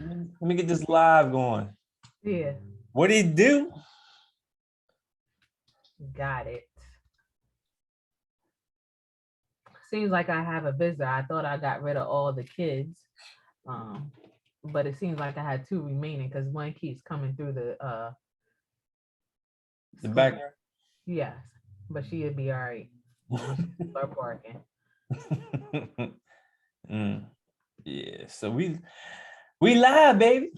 Let me get this live going. Yeah, What did he do? got it. Seems like I have a visitor. I thought I got rid of all the kids, um, but it seems like I had two remaining because one keeps coming through the The screen. background. Yes, but she'll be all right when she start barking. Mm, yeah. So we live, baby.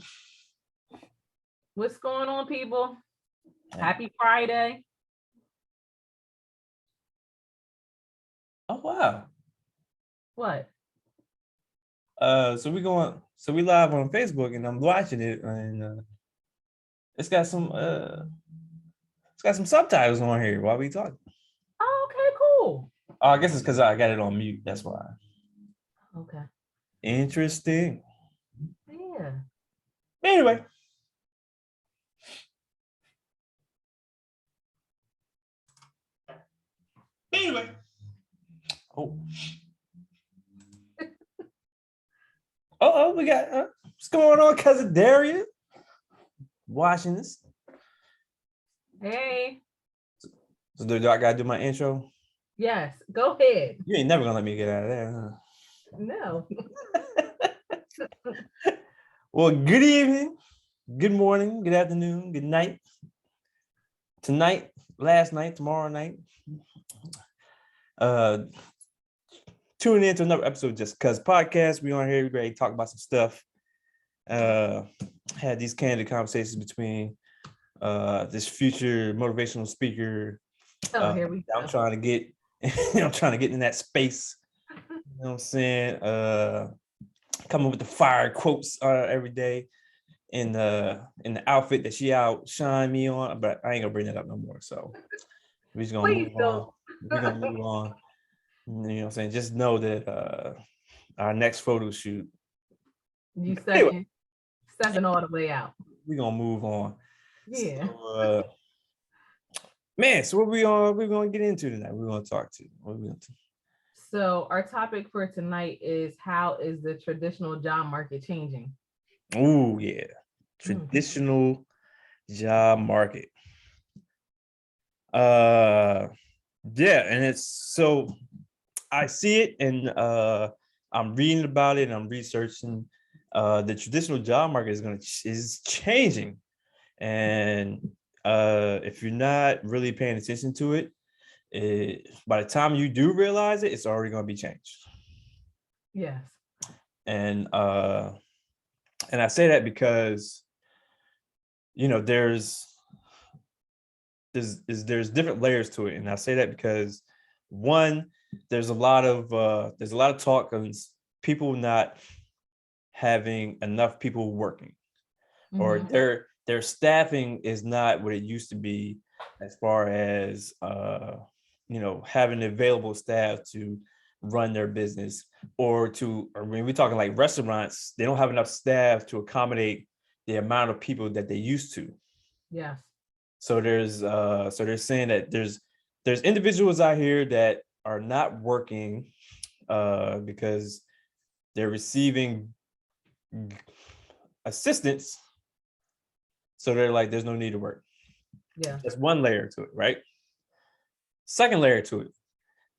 What's going on, people? Happy Friday. Oh wow. What? So we live on Facebook and I'm watching it and it's got some subtitles on here while we talk. Oh, okay, cool. Oh, I guess it's because I got it on mute. That's why. Okay. Interesting. Yeah. Anyway. Anyway. Oh. Oh, we got what's going on, cousin Darius? Watching this. Hey. So do I gotta do my intro? Yes. Go ahead. You ain't never gonna let me get out of there, huh? No. Well, good evening, good morning, good afternoon, good night. Tonight, last night, tomorrow night. Tune in to another episode Just Cuz podcast. We on here, we ready to talk about some stuff. Had these candid conversations between this future motivational speaker. Oh, here we I'm go. trying to get I'm trying to get in that space. You know what I'm saying? Coming with the fire quotes every day in the outfit that she outshine me on, but I ain't gonna bring that up no more. So we're just gonna Please move don't. on. We're gonna move on. You know what I'm saying? Just know that our next photo shoot. You Anyway, stepping all the way out. we're gonna move on. Yeah. So man, so what we're gonna get into tonight? We're gonna talk to. What are we gonna do? So our topic for tonight is how is the traditional job market changing? Oh yeah. Traditional job market. Yeah, and it's so I see it and I'm reading about it and I'm researching. The traditional job market is changing, and if you're not really paying attention to it, by the time you do realize it, it's already going to be changed. Yes. And I say that because there's different layers to it, and I say that because one, there's a lot of talk of people not having enough people working, or their staffing is not what it used to be as far as having available staff to run their business, or we're talking like restaurants, they don't have enough staff to accommodate the amount of people that they used to. Yes. So they're saying that there's individuals out here that are not working because they're receiving assistance. So they're like, there's no need to work. Yeah. That's one layer to it, right? Second layer to it,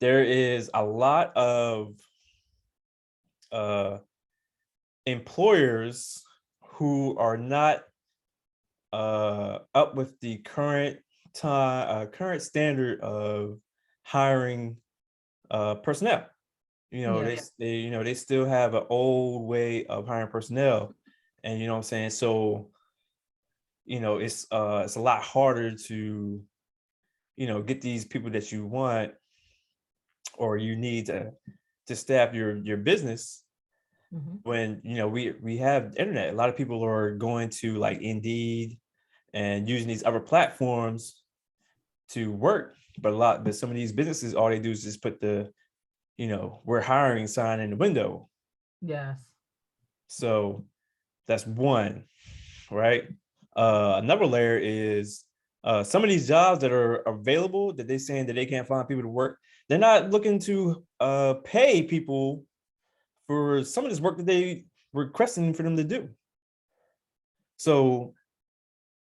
there is a lot of employers who are not up with the current standard of hiring personnel. They still have an old way of hiring personnel, and you know what I'm saying. So it's a lot harder to get these people that you want or you need to staff your business. When we have internet, a lot of people are going to like Indeed and using these other platforms to work, but some of these businesses, all they do is just put the we're hiring sign in the window. Yes. So that's one, right? Another layer is some of these jobs that are available that they're saying that they can't find people to work. They're not looking to pay people for some of this work that they requesting for them to do. So,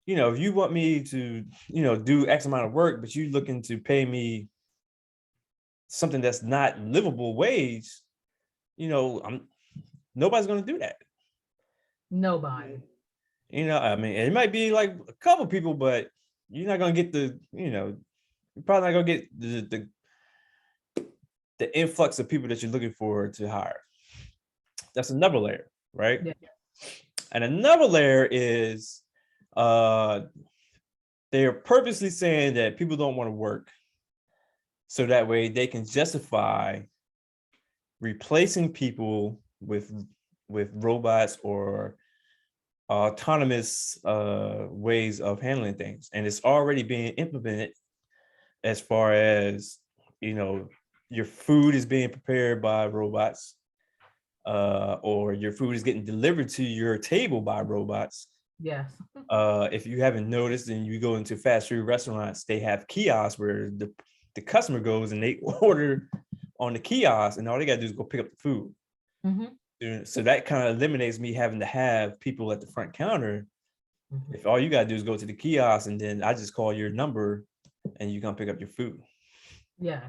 if you want me to, do X amount of work, but you're looking to pay me something that's not livable wage, I'm nobody's gonna do that. Nobody. I mean, it might be like a couple people, but you're not gonna get you're probably not gonna get the influx of people that you're looking for to hire. That's another layer, right? Yeah. And another layer is they're purposely saying that people don't want to work, so that way they can justify replacing people with robots or autonomous ways of handling things. And it's already being implemented as far as, your food is being prepared by robots, or your food is getting delivered to your table by robots. Yes. If you haven't noticed, and you go into fast food restaurants, they have kiosks where the customer goes and they order on the kiosk, and all they got to do is go pick up the food. Mm-hmm. So that kind of eliminates me having to have people at the front counter. Mm-hmm. If all you got to do is go to the kiosk, and then I just call your number and you come pick up your food. Yeah.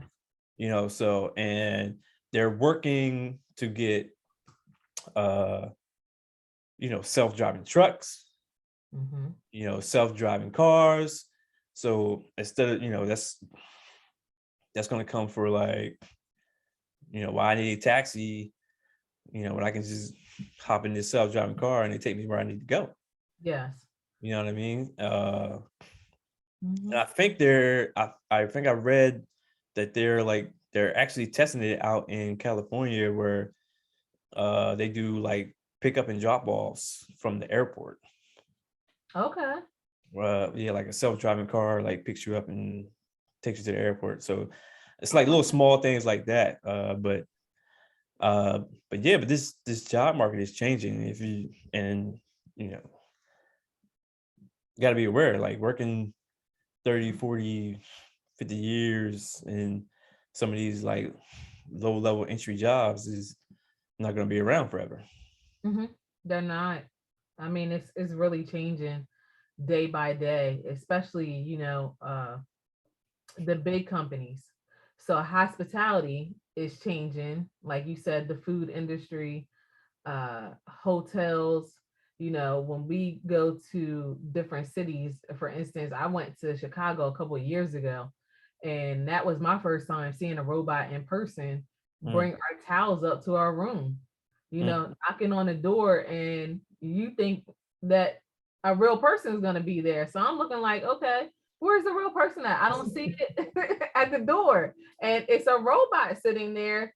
So, and they're working to get self-driving trucks, mm-hmm. Self-driving cars. So instead of, that's going to come for like, why I need a taxi, when I can just hop in this self-driving car and they take me where I need to go. Yes. You know what I mean? And I think I think I read that they're actually testing it out in California, where they do like pick up and drop offs from the airport. Okay. Yeah, like a self-driving car like picks you up and takes you to the airport. So it's like little small things like that. But this job market is changing. You got to be aware, like working 30, 40, 50 years in some of these like low level entry jobs is not going to be around forever. Mm-hmm. They're not. I mean, it's really changing day by day, especially, the big companies. So hospitality is changing. Like you said, the food industry, hotels, when we go to different cities, for instance, I went to Chicago a couple of years ago, and that was my first time seeing a robot in person bring our towels up to our room, knocking on the door, and you think that a real person is going to be there. So I'm looking like, okay, where's the real person at? I don't see it at the door. And it's a robot sitting there,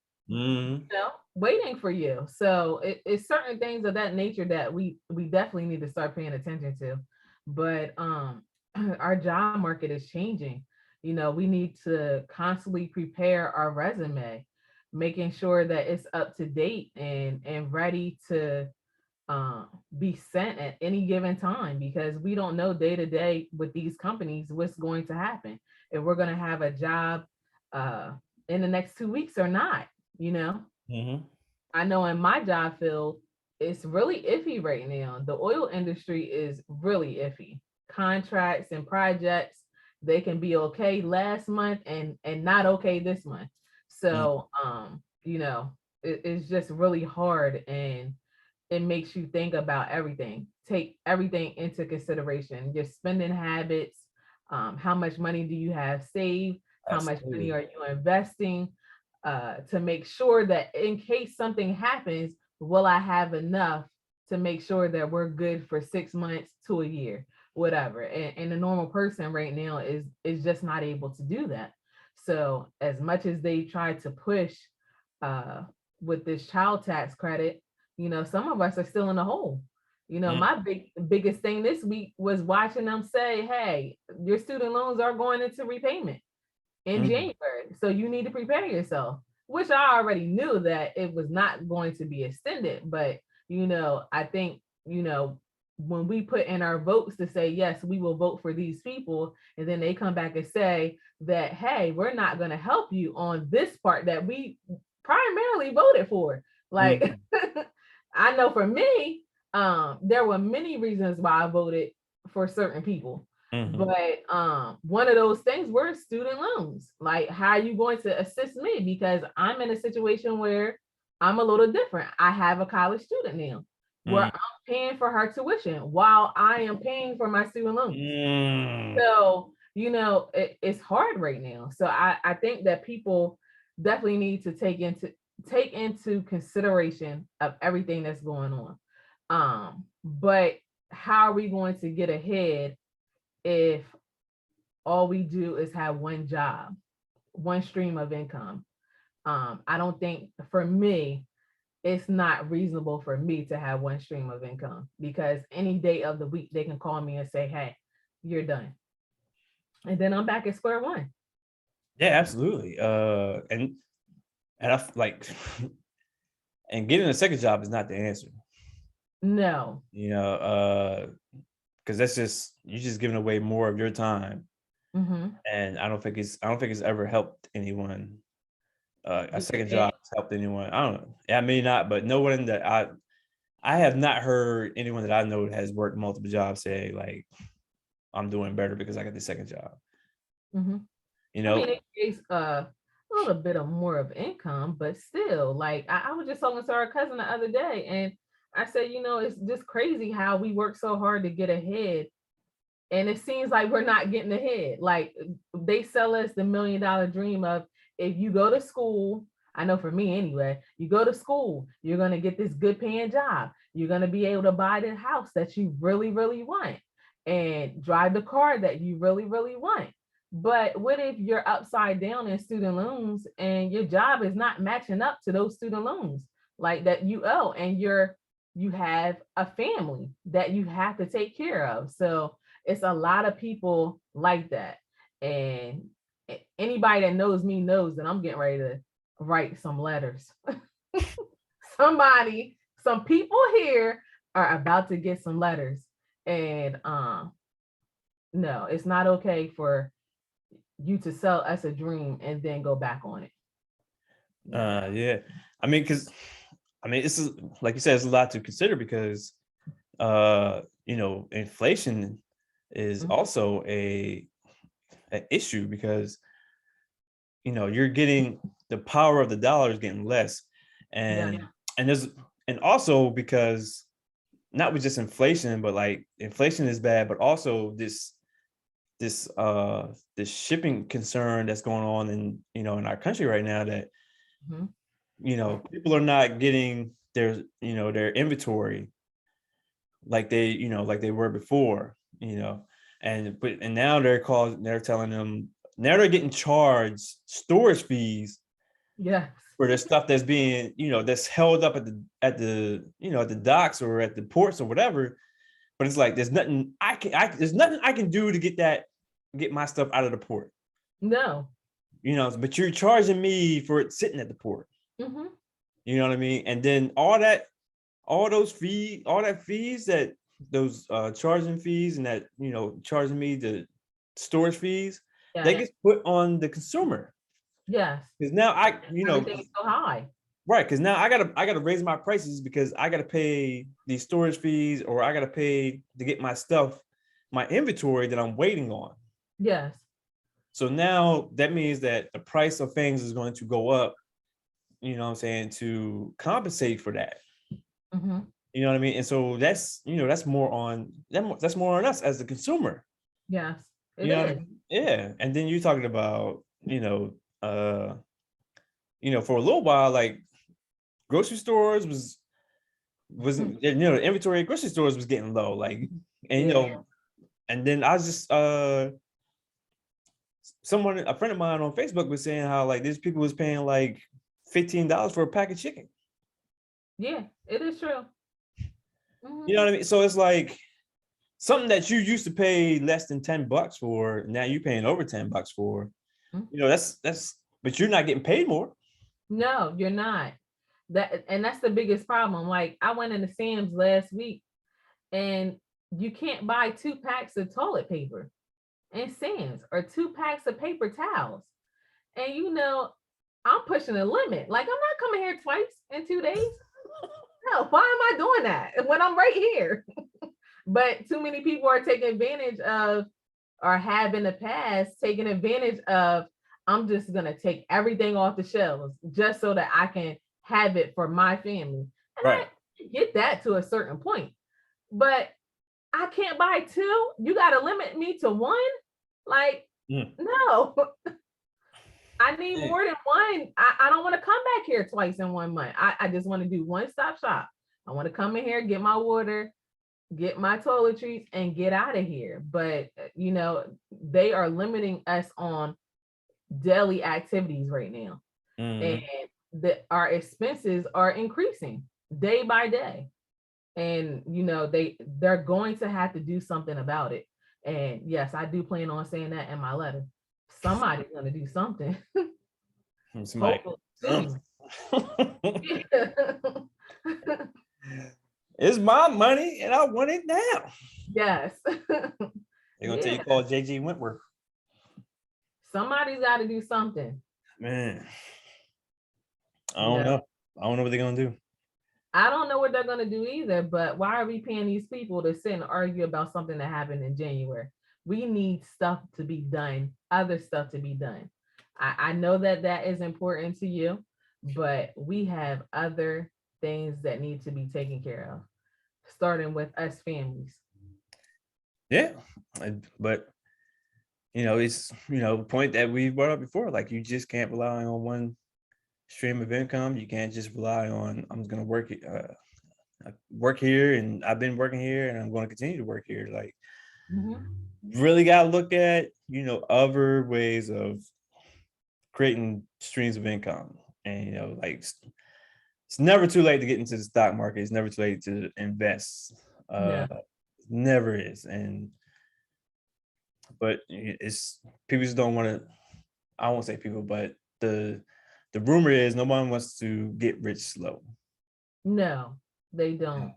waiting for you. So it's certain things of that nature that we definitely need to start paying attention to. But our job market is changing. We need to constantly prepare our resume, making sure that it's up to date and ready to be sent at any given time, because we don't know day to day with these companies what's going to happen, if we're going to have a job in the next 2 weeks or not. I know in my job field, it's really iffy right now. The oil industry is really iffy. Contracts and projects, they can be okay last month and not okay this month. So it's just really hard, and it makes you think about everything. Take everything into consideration. Your spending habits, how much money do you have saved? How much money are you investing? To make sure that in case something happens, will I have enough to make sure that we're good for 6 months to a year, whatever. And a normal person right now is just not able to do that. So as much as they try to push with this child tax credit, some of us are still in the hole. My biggest thing this week was watching them say, hey, your student loans are going into repayment in January. So you need to prepare yourself, which I already knew that it was not going to be extended. But, I think, when we put in our votes to say, yes, we will vote for these people, and then they come back and say that, hey, we're not going to help you on this part that we primarily voted for. Like, I know for me, There were many reasons why I voted for certain people. Mhm. But one of those things were student loans. Like, how are you going to assist me? Because I'm in a situation where I'm a little different. I have a college student now where Mm. I'm paying for her tuition while I am paying for my student loans. Mm. So, it's hard right now. So I think that people definitely need to take into consideration of everything that's going on. But how are we going to get ahead if all we do is have one job, one stream of income? I don't think, for me, it's not reasonable for me to have one stream of income, because any day of the week they can call me and say, hey, you're done. And then I'm back at square one. Yeah, absolutely. And I like, and getting a second job is not the answer. No. Because that's just, you're just giving away more of your time, Mm-hmm. and I don't think it's ever helped anyone. A second job has helped anyone. I don't know. Yeah, I may not, but no one that I have not heard anyone that I know that has worked multiple jobs say like, I'm doing better because I got the second job. Mm-hmm. You I mean, know? it creates a little bit of more of income, but still, like, I was just talking to our cousin the other day, and I said, it's just crazy how we work so hard to get ahead, and it seems like we're not getting ahead. Like, they sell us the $1 million dream of, if you go to school, I know for me anyway, you go to school, you're going to get this good paying job. You're going to be able to buy the house that you really, really want and drive the car that you really, really want. But what if you're upside down in student loans and your job is not matching up to those student loans like that you owe, and you have a family that you have to take care of? So it's a lot of people like that. And anybody that knows me knows that I'm getting ready to write some letters. Some people here are about to get some letters. And no, it's not okay for you to sell us a dream and then go back on it. Yeah. This is, like you said, it's a lot to consider because inflation is Mhm. also an issue because you're getting, the power of the dollar is getting less, Yeah. and there's, and also because not with just inflation, but like inflation is bad, but also this shipping concern that's going on in our country right now, that Mhm. people are not getting their inventory like they were before, and now they're telling them, now they're getting charged storage fees Yes. for the stuff that's being, that's held up at the docks or at the ports or whatever. But it's like there's nothing I can do to get my stuff out of the port. No. But you're charging me for it sitting at the port. Mm-hmm. You know what I mean? And then all that fees, that those charging fees, and that charging me the storage fees, Yeah. they get put on the consumer. Yes. Because now Everything is so high. right, because now I gotta raise my prices because I gotta pay these storage fees, or I gotta pay to get my stuff, my inventory that I'm waiting on. Yes. So now that means that the price of things is going to go up, what I'm saying, to compensate for that. Mm-hmm. You know what I mean? And so that's more on us as the consumer. Yes, You it know what I is. mean? Yeah. And then you're talking about, for a little while, like grocery stores wasn't, the inventory at grocery stores was getting low. Like, and Yeah. and then I was just a friend of mine on Facebook was saying how like these people was paying like $15 for a pack of chicken. Yeah, it is true. You know Mm-hmm. what I mean? So it's like something that you used to pay less than $10 for, now you're paying over $10 for. That's but you're not getting paid more. No, you're not. And that's the biggest problem. Like, I went into Sam's last week, and you can't buy 2 packs of toilet paper in Sam's, or 2 packs of paper towels. And I'm pushing the limit. Like, I'm not coming here twice in 2 days. No, why am I doing that when I'm right here? But too many people are taking advantage of, or have in the past taken advantage of, I'm just gonna take everything off the shelves just so that I can have it for my family. And I Right. get that to a certain point, but I can't buy two. You gotta limit me to one. Like, Mm. no, I need Yeah. more than one. I don't want to come back here twice in 1 month. I just want to do one stop shop. I want to come in here, get my water, get my toiletries, and get out of here. But they are limiting us on daily activities right now, and Mhm. our expenses are increasing day by day. And they're going to have to do something about it. And yes, I do plan on saying that in my letter. Somebody's going to do something. Somebody. Hopefully soon. It's my money and I want it now. Yes. They're gonna tell you Yeah, call JG Wentworth. somebody's got to do something. Man, I You don't know, know. I don't know what they're gonna do. I don't know what they're going to do either, but why are we paying these people to sit and argue about something that happened in January? We need stuff to be done, other stuff to be done. I know that that is important to you, but we have other things that need to be taken care of, starting with us families. Yeah, but it's the point that we brought up before. Like you just can't rely on one stream of income. You can't just rely on I'm just gonna work here and I've been working here and I'm going to continue to work here. Like Mhm. really gotta look at other ways of creating streams of income. And like it's never too late to get into the stock market. It's never too late to invest. No, Never is. But it's people just don't want to. I won't say people, but the rumor is no one wants to get rich slow. no, they don't.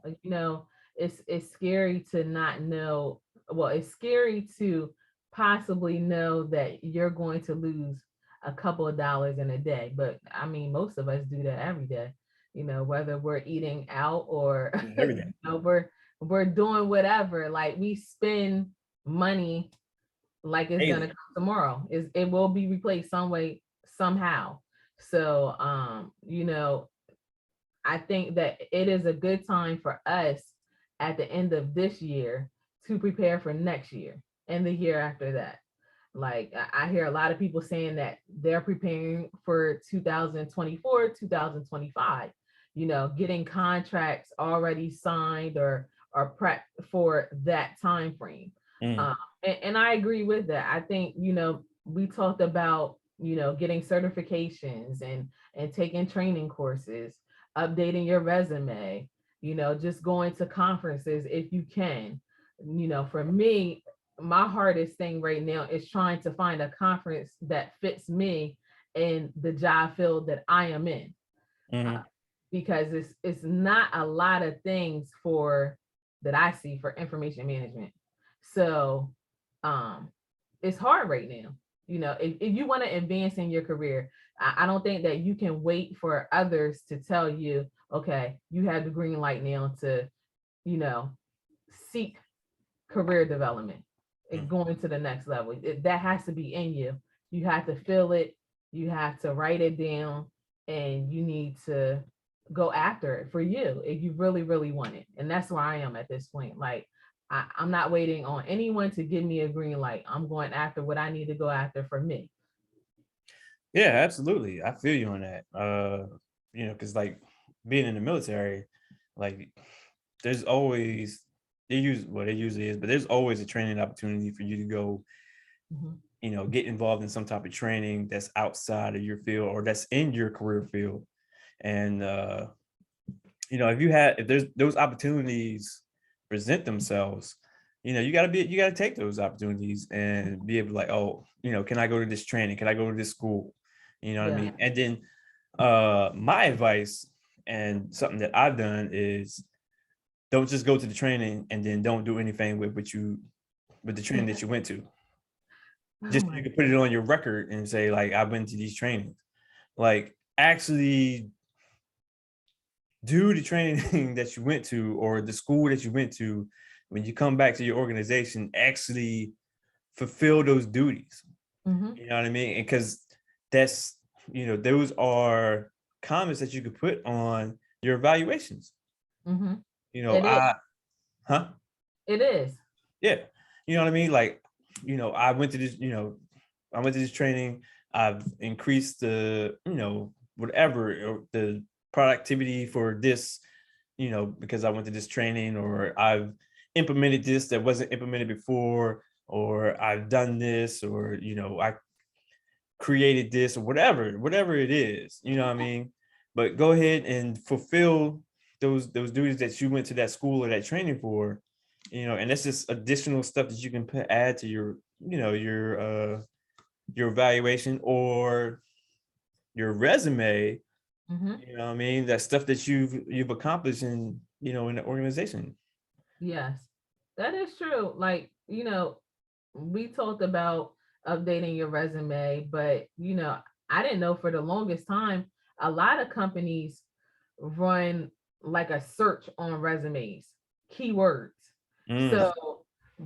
It's scary to not know. Well, it's scary to possibly know that you're going to lose a couple of dollars in a day. But I mean, most of us do that every day. Whether we're eating out or Every day. we're doing whatever. Like we spend money like it's gonna Daily. come tomorrow. It will be replaced some way, somehow. So I think that it is a good time for us at the end of this year to prepare for next year and the year after that. Like I hear a lot of people saying that they're preparing for 2024, 2025, getting contracts already signed or prep for that time frame. Mm. And I agree with that. I think, we talked about, getting certifications and taking training courses, updating your resume, just going to conferences if you can. For me, my hardest thing right now is trying to find a conference that fits me in the job field that I am in. Mm-hmm. Because it's not a lot of things for that I see for information management. So it's hard right now. If you want to advance in your career, I don't think that you can wait for others to tell you, okay, you have the green light now to, you know, seek career development and Mm. going to the next level. That has to be in you. You have to feel it. You have to write it down, and you need to go after it for you if you really, really want it. And that's where I am at this point. Like I'm not waiting on anyone to give me a green light. I'm going after what I need to go after for me. Yeah, absolutely. I feel you on that. Because like being in the military, like there's always it usually is, but there's always a training opportunity for you to go, Mhm. get involved in some type of training that's outside of your field or that's in your career field. And if there's those opportunities present themselves, you gotta take those opportunities and be able to like, oh, can I go to this training? Can I go to this school? You know what I Yeah. mean? And then my advice and something that I've done is don't just go to the training and then don't do anything with the training that you went to. Oh Just so my you can put it on your record and say, like, I went to these trainings. Like actually do the training that you went to or the school that you went to, when you come back to your organization, actually fulfill those duties. Mm-hmm. You know what I mean? And because that's, those are comments that you could put on your evaluations. Mm-hmm. It is. I, huh? It is. Yeah. You know what I mean? Like, I went to this, training. I've increased the, whatever, or the productivity for this, because I went to this training, or I've implemented this that wasn't implemented before, or I've done this, or, I created this, or whatever it is, you know what I mean? But go ahead and fulfill those duties that you went to that school or that training for, and that's just additional stuff that you can add to your, your evaluation or your resume. Mm-hmm. You know what I mean? That stuff that you've accomplished in, in the organization. Yes, that is true. Like, we talked about updating your resume, but I didn't know for the longest time, a lot of companies run like a search on resumes, keywords. Mm, So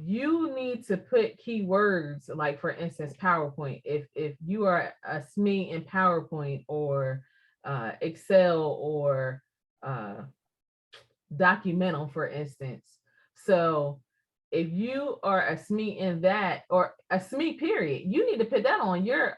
you need to put keywords, like for instance, PowerPoint. If you are a SME in PowerPoint or Excel or uh, Documental, for instance. So if you are a SME in that, or a SME period, you need to put that on your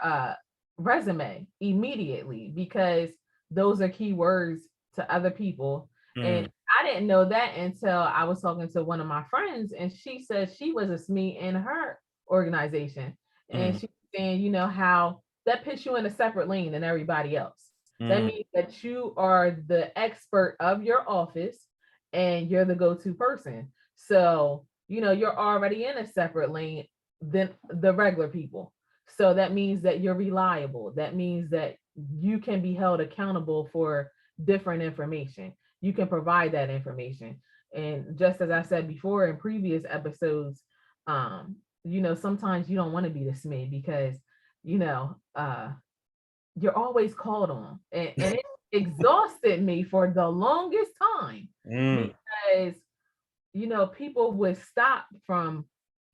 resume immediately, because those are keywords to other people. mm, And I didn't know that until I was talking to one of my friends, and she said she was a SME in her organization. And mm, she was saying, how that puts you in a separate lane than everybody else. That mm, means that you are the expert of your office and you're the go-to person. So, you're already in a separate lane than the regular people. So that means that you're reliable. That means that you can be held accountable for different information. You can provide that information. And just as I said before in previous episodes, sometimes you don't want to be the SME because, you're always called on. And it exhausted me for the longest time, mm, because, people would stop from,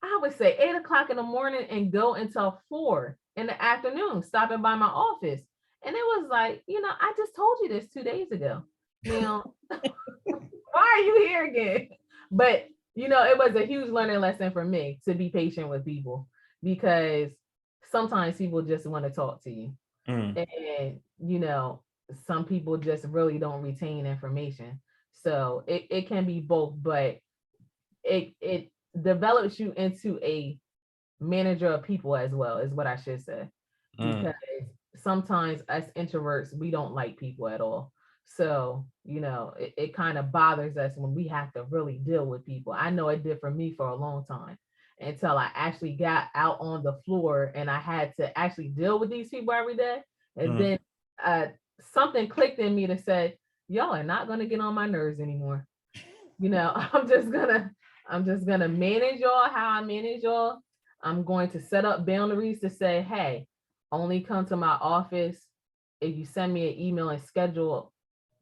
I would say 8 o'clock in the morning and go until 4 in the afternoon, stopping by my office. And it was like, I just told you this 2 days ago. Now, why are you here again? But, it was a huge learning lesson for me to be patient with people, because sometimes people just want to talk to you. mm, And some people just really don't retain information. So it can be both, but it develops you into a manager of people as well, is what I should say. mm, Because sometimes us introverts, we don't like people at all. So it kind of bothers us when we have to really deal with people. I know it did for me for a long time, until I actually got out on the floor and I had to actually deal with these people every day. And mm, then uh, something clicked in me to say, y'all are not going to get on my nerves anymore. I'm just gonna manage y'all how I manage y'all. I'm going to set up boundaries to say, hey, only come to my office if you send me an email and schedule,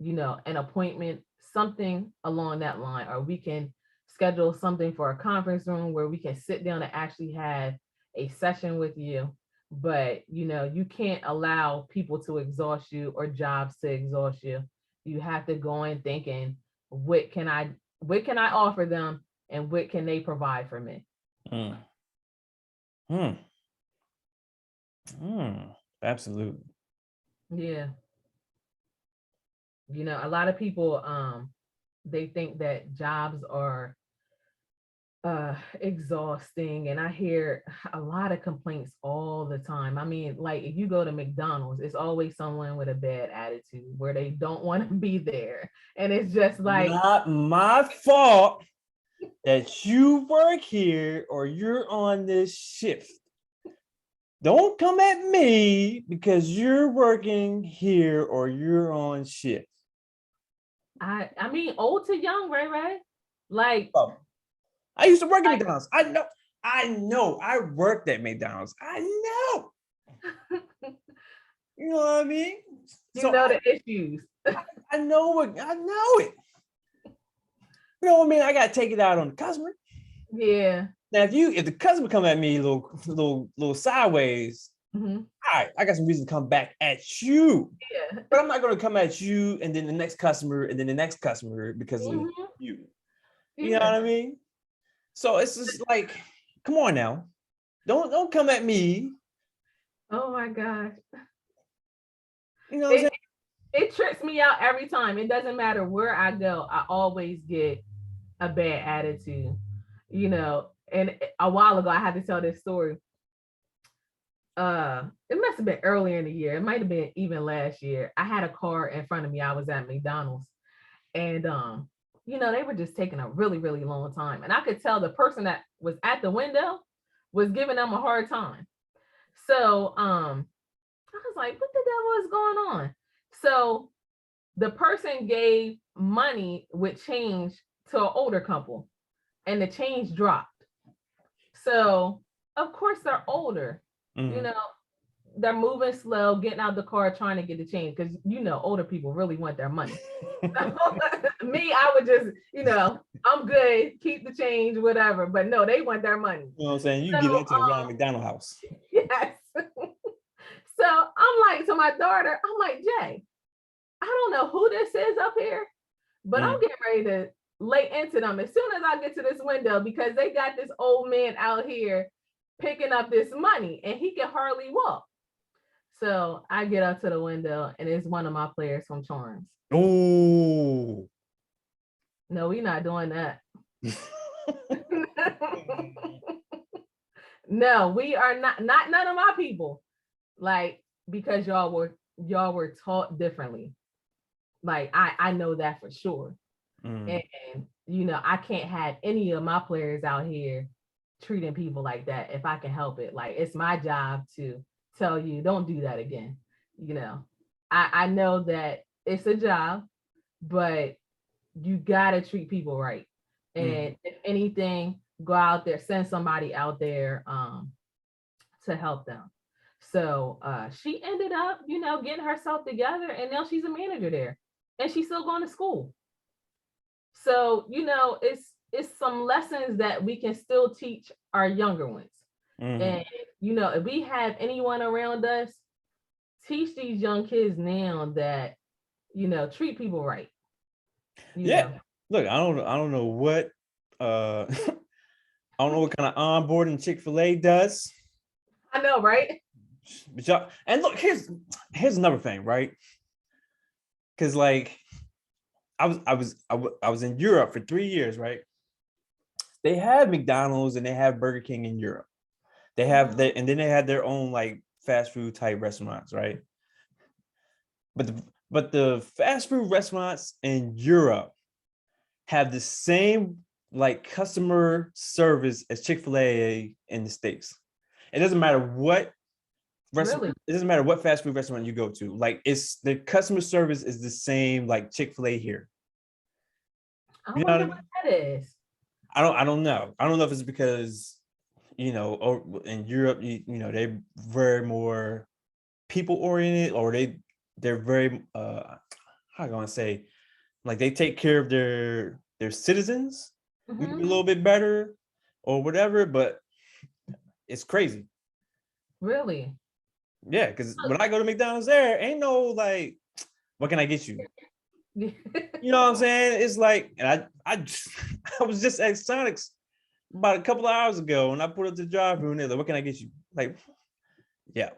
an appointment, something along that line, or we can schedule something for a conference room where we can sit down and actually have a session with you. But you can't allow people to exhaust you or jobs to exhaust you. You have to go in thinking, what can I offer them, and what can they provide for me? mm, mm, absolutely. Yeah. A lot of people they think that jobs are exhausting, and I hear a lot of complaints all the time. I mean, like, if you go to McDonald's, it's always someone with a bad attitude where they don't want to be there, and it's just like, Not my fault that you work here or you're on this shift. Don't come at me because you're working here or you're on shift. I mean, old to young, right? Like, Oh, I used to work at McDonald's. I know. I worked at McDonald's. I know. You know what I mean? So the issues. I know it. I know it. You know what I mean? I gotta take it out on the customer. Yeah. Now, if the customer come at me a little sideways, all right, I got some reason to come back at you. Yeah. But I'm not gonna come at you and then the next customer and then the next customer because of you. You know what I mean? So it's just like, come on now. Don't come at me. Oh my gosh. You know what I'm saying? It trips me out every time. It doesn't matter where I go. I always get a bad attitude, you know. And a while ago, I had to tell this story. It must have been earlier in the year. It might have been even last year. I had a car in front of me. I was at McDonald's, and you know, they were just taking a really, really long time. And I could tell the person that was at the window was giving them a hard time. So I was like, what the devil is going on? So the person gave money with change to an older couple, and the change dropped. So of course they're older, you know, they're moving slow, getting out the car, trying to get the change, because you know, older people really want their money. Me, I would just, you know, I'm good, keep the change, whatever. But no, they want their money. You know what I'm saying? You get into the Ronald McDonald house. Yes. So I'm like, to my daughter, I'm like, Jay, I don't know who this is up here, but I'm getting ready to lay into them as soon as I get to this window, because they got this old man out here picking up this money and he can hardly walk. So I get up to the window and it's one of my players from Charms. Oh. No, we're not doing that. No, we are not none of my people. Like, because y'all were taught differently. Like, I know that for sure. And you know, I can't have any of my players out here treating people like that if I can help it. Like, it's my job to tell you, don't do that again. You know, I know that it's a job, but you gotta treat people right. And if anything, go out there, send somebody out there to help them. So she ended up, you know, getting herself together, and now she's a manager there, and she's still going to school. So, you know, it's some lessons that we can still teach our younger ones. And, you know, if we have anyone around us, teach these young kids now that, you know, treat people right. Yeah. Look, I don't know what I don't know what kind of onboarding Chick-fil-A does. I know, right? But y'all, and look, here's another thing, right? Because like I was in Europe for 3 years, right? They have McDonald's and they have Burger King in Europe. They have and then they had their own like fast food type restaurants, right? But the fast food restaurants in Europe have the same like customer service as Chick-fil-A in the States. It doesn't matter what restaurant, really? It doesn't matter what fast food restaurant you go to. Like, it's the customer service is the same like Chick-fil-A here. You know what that is. I don't know. I don't know if it's because, you know, or in Europe, you know, they're very more people oriented, or they're very how am I gonna say, like, they take care of their citizens a little bit better or whatever, but it's crazy. Really? Yeah, because when I go to McDonald's, there ain't no like, what can I get you? You know what I'm saying? It's like, and I was just at Sonic's about a couple of hours ago, and I put up the drive-thru, and they're like, what can I get you? Like, yeah.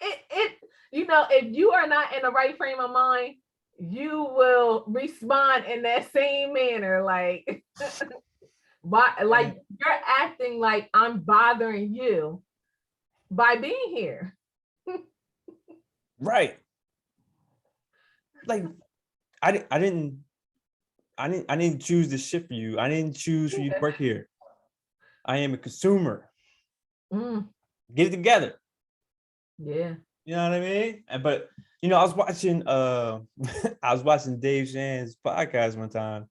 It you know, if you are not in the right frame of mind, you will respond in that same manner, like like you're acting like I'm bothering you by being here. Right. Like, I didn't choose this shit for you. I didn't choose for you to work here. I am a consumer. Get it together. Yeah. You know what I mean? But you know, I was watching Dave Shan's podcast one time,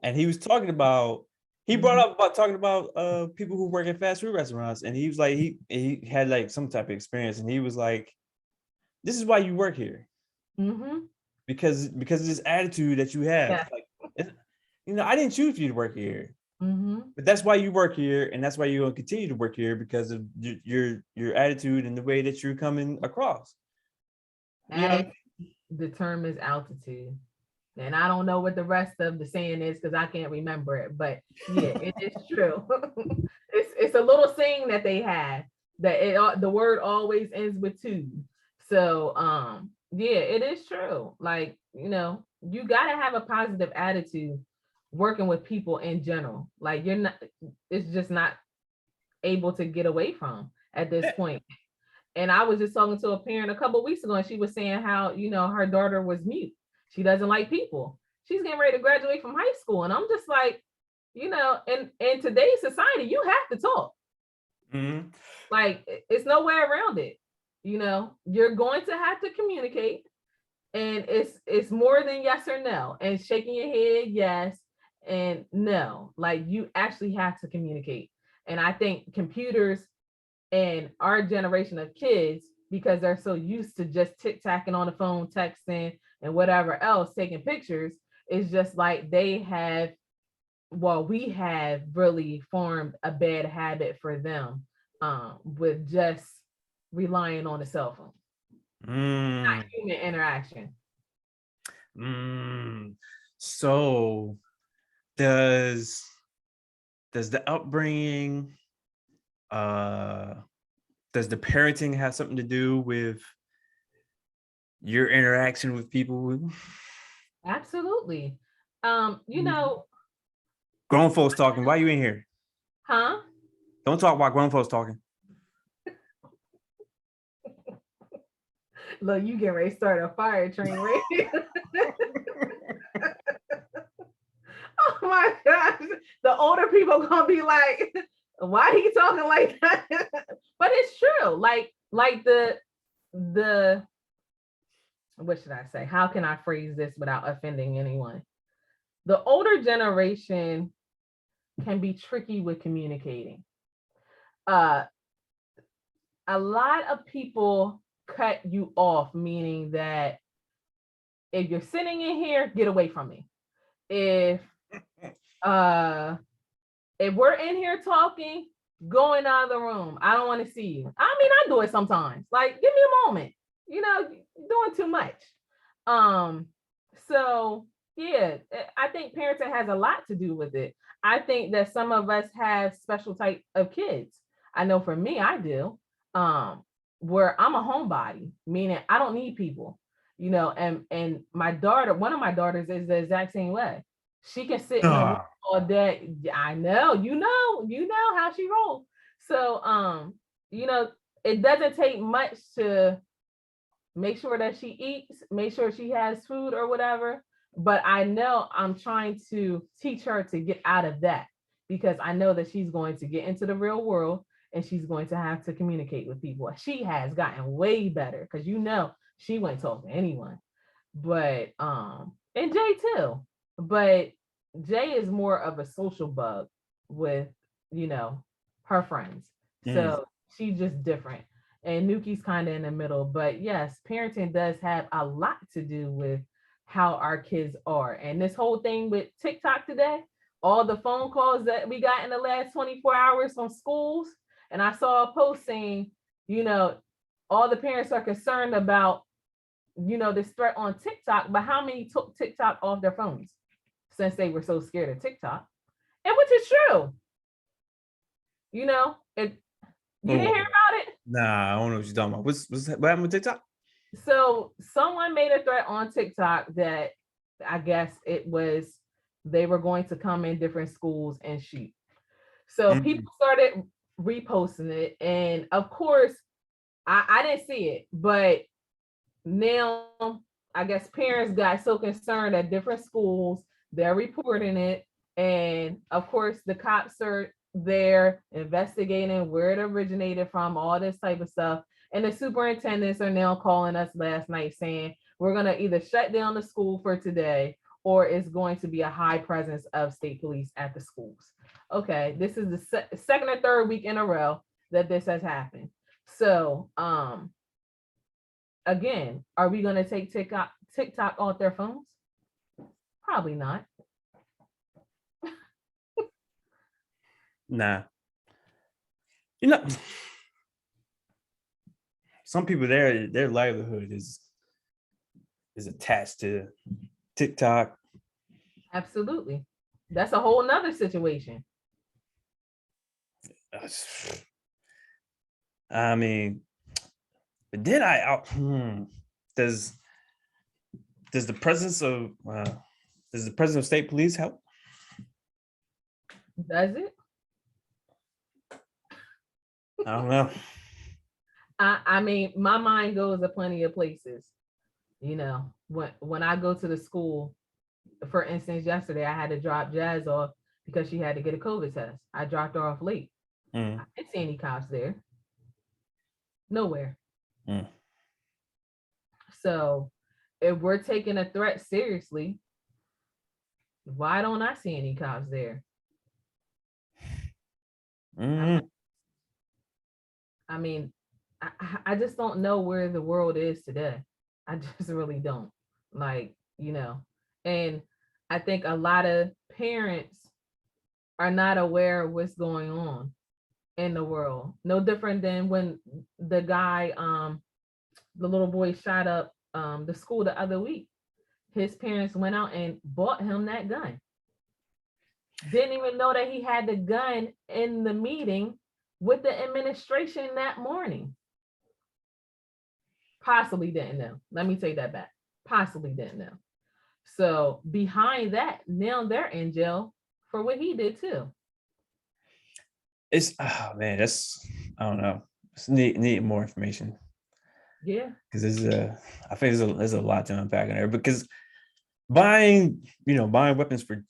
and he was talking about, he brought up about talking about people who work at fast food restaurants, and he was like, he had like some type of experience, and he was like, this is why you work here. Mm-hmm. Because of this attitude that you have. Yeah. Like, I didn't choose for you to work here. Mm-hmm. But that's why you work here, and that's why you're going to continue to work here, because of your attitude and the way that you're coming across. Attitude determines altitude. And I don't know what the rest of the saying is because I can't remember it, but yeah, it is true. It's a little saying that they have that the word always ends with two. So yeah, it is true. Like, you gotta have a positive attitude working with people in general. Like, it's just not able to get away from at this point. And I was just talking to a parent a couple of weeks ago, and she was saying how, her daughter was mute. She doesn't like people. She's getting ready to graduate from high school. And I'm just like, in today's society, you have to talk. Mm-hmm. Like, it's no way around it. You're going to have to communicate. And it's more than yes or no. And shaking your head, yes, and no. Like, you actually have to communicate. And I think computers and our generation of kids, because they're so used to just tic-tacking on the phone, texting, and whatever else, taking pictures, it's just like we have really formed a bad habit for them with just relying on the cell phone. Not human interaction. So does the upbringing, does the parenting have something to do with your interaction with people? Absolutely. Grown folks talking. Why are you in here? Huh? Don't talk while grown folks talking. Look, you get ready to start a fire train, right? Oh my gosh. The older people gonna be like, why are you talking like that? But it's true. Like the what should I say? How can I phrase this without offending anyone? The older generation can be tricky with communicating. A lot of people cut you off, meaning that if you're sitting in here, get away from me. If we're in here talking, go in the other room. I don't want to see you. I mean, I do it sometimes. Like, give me a moment. You're doing too much. So yeah, I think parenting has a lot to do with it. I think that some of us have special type of kids. I know for me, I do. Where I'm a homebody, meaning I don't need people. And my daughter, one of my daughters is the exact same way. She can sit in a room all day. I know, you know how she rolls. So it doesn't take much to make sure that she eats, make sure she has food or whatever. But I know I'm trying to teach her to get out of that, because I know that she's going to get into the real world and she's going to have to communicate with people. She has gotten way better, because she wouldn't talk to anyone. But and Jay too. But Jay is more of a social bug with her friends. So she's just different. And Nuki's kind of in the middle. But yes, parenting does have a lot to do with how our kids are. And this whole thing with TikTok today, all the phone calls that we got in the last 24 hours from schools. And I saw a post saying, all the parents are concerned about, this threat on TikTok, but how many took TikTok off their phones since they were so scared of TikTok? And which is true. You didn't hear about it? Nah, I don't know what you're talking about. What happened with TikTok? So someone made a threat on TikTok that I guess they were going to come in different schools and shoot. So people started reposting it. And of course, I didn't see it, but now I guess parents got so concerned at different schools, they're reporting it. And of course, the cops are there investigating where it originated from, all this type of stuff. And the superintendents are now calling us last night saying, we're going to either shut down the school for today, or it's going to be a high presence of state police at the schools. Okay, this is the second or third week in a row that this has happened. So again, are we going to take TikTok off their phones? Probably not. Nah. Some people their livelihood is attached to TikTok. Absolutely. That's a whole nother situation. I mean, but then does the presence of state police help? Does it? I don't know. I mean, my mind goes to plenty of places. When I go to the school, for instance, yesterday I had to drop Jazz off because she had to get a COVID test. I dropped her off late. I didn't see any cops there. Nowhere. So if we're taking a threat seriously, why don't I see any cops there? I mean, I just don't know where the world is today. I just really don't. And I think a lot of parents are not aware of what's going on in the world. No different than when the guy, the little boy shot up the school the other week. His parents went out and bought him that gun. Didn't even know that he had the gun in the meeting with the administration that morning. Possibly didn't know. Let me take that back. Possibly didn't know. So behind that, now they're in jail for what he did too. It's I don't know. It's need more information. Yeah. Because I think there's a lot to unpack in there. Because buying weapons for,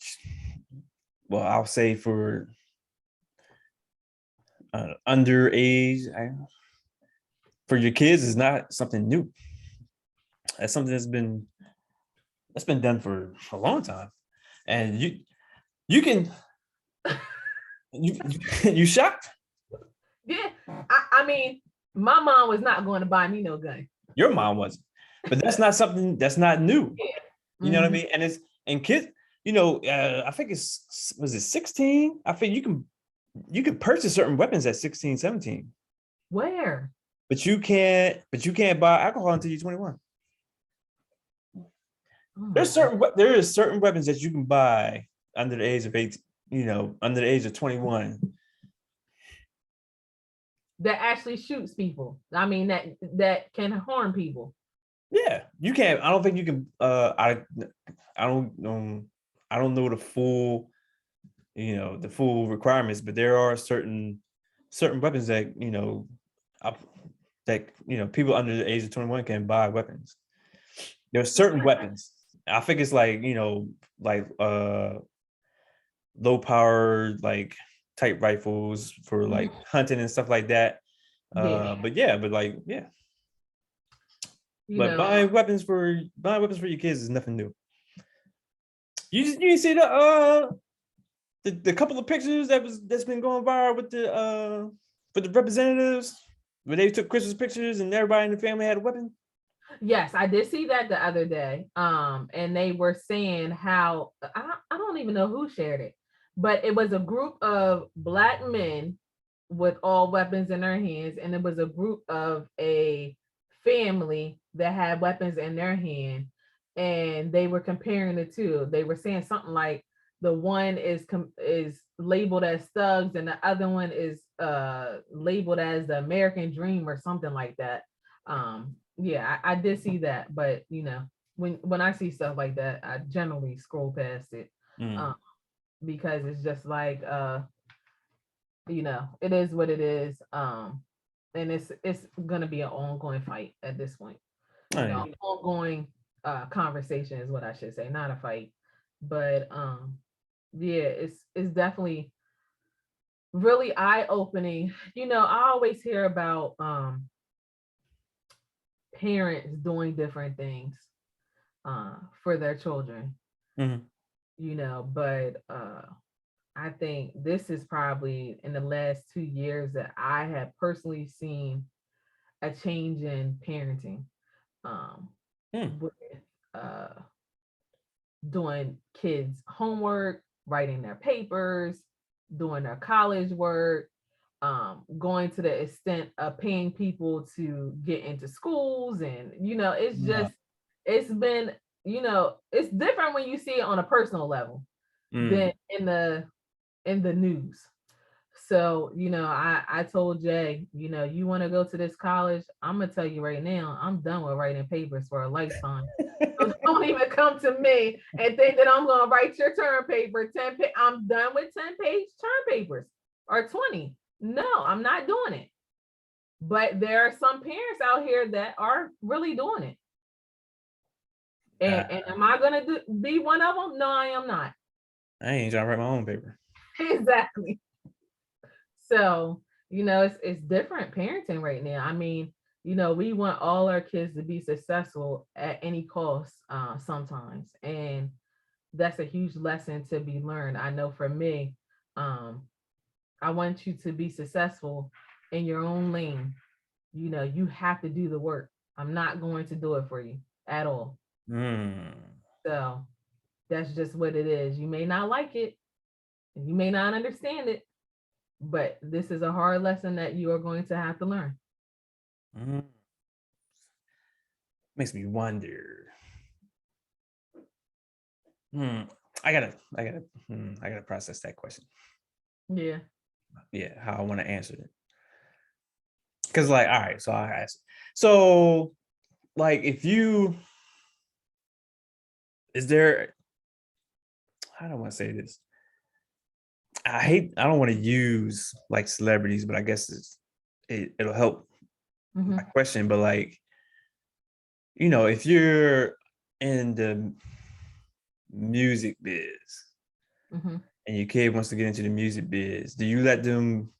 well, I'll say for underage for your kids is not something new. That's something that's been done for a long time, and you can you shocked? Yeah, I mean, my mom was not going to buy me no gun. Your mom wasn't, but that's not something that's not new. Yeah. You know what I mean? And kids, I think was it 16? I think you can purchase certain weapons at 16, 17. Where? But you can't buy alcohol until you're 21. There is certain weapons that you can buy under the age of 18, under the age of 21. That actually shoots people. I mean, that can harm people. Yeah, you can't. I don't think you can. I don't know the full, the full requirements, but there are certain weapons that people under the age of 21 can buy weapons. There are certain weapons. I think it's like low power type rifles for like hunting and stuff like that. Yeah. But buying weapons for your kids is nothing new. You see the couple of pictures that's been going viral with the representatives where they took Christmas pictures and everybody in the family had a weapon? Yes, I did see that the other day. And they were saying how I don't even know who shared it, but it was a group of Black men with all weapons in their hands, and it was a group of a family that had weapons in their hand, and they were comparing the two. They were saying something like the one is labeled as thugs and the other one is labeled as the American dream or something like that. Yeah, I did see that, but when I see stuff like that, I generally scroll past it. Because it's just like it is what it is. And it's gonna be an ongoing fight at this point. Ongoing conversation is what I should say, not a fight. But yeah, it's definitely really eye-opening. I always hear about parents doing different things for their children. But I think this is probably in the last 2 years that I have personally seen a change in parenting. with doing kids' homework, writing their papers, doing their college work, going to the extent of paying people to get into schools. And, it's just, it's been, it's different when you see it on a personal level than in the news. So, I told Jay, you want to go to this college? I'm gonna tell you right now, I'm done with writing papers for a lifetime. So don't even come to me and think that I'm gonna write your term paper. I'm done with 10-page term papers or 20. No, I'm not doing it. But there are some parents out here that are really doing it. And am I gonna be one of them? No, I am not. I ain't trying to write my own paper. Exactly. So, it's different parenting right now. I mean, we want all our kids to be successful at any cost sometimes. And that's a huge lesson to be learned. I know for me, I want you to be successful in your own lane. You have to do the work. I'm not going to do it for you at all. So that's just what it is. You may not like it. You may not understand it. But this is a hard lesson that you are going to have to learn. Makes me wonder. I gotta process that question. Yeah, how I want to answer it. Because, like, all right, so I ask. So, like, if you, is there? How do I want to say this? I don't want to use like celebrities, but I guess it'll help my question. But like, if you're in the music biz and your kid wants to get into the music biz, do you let them,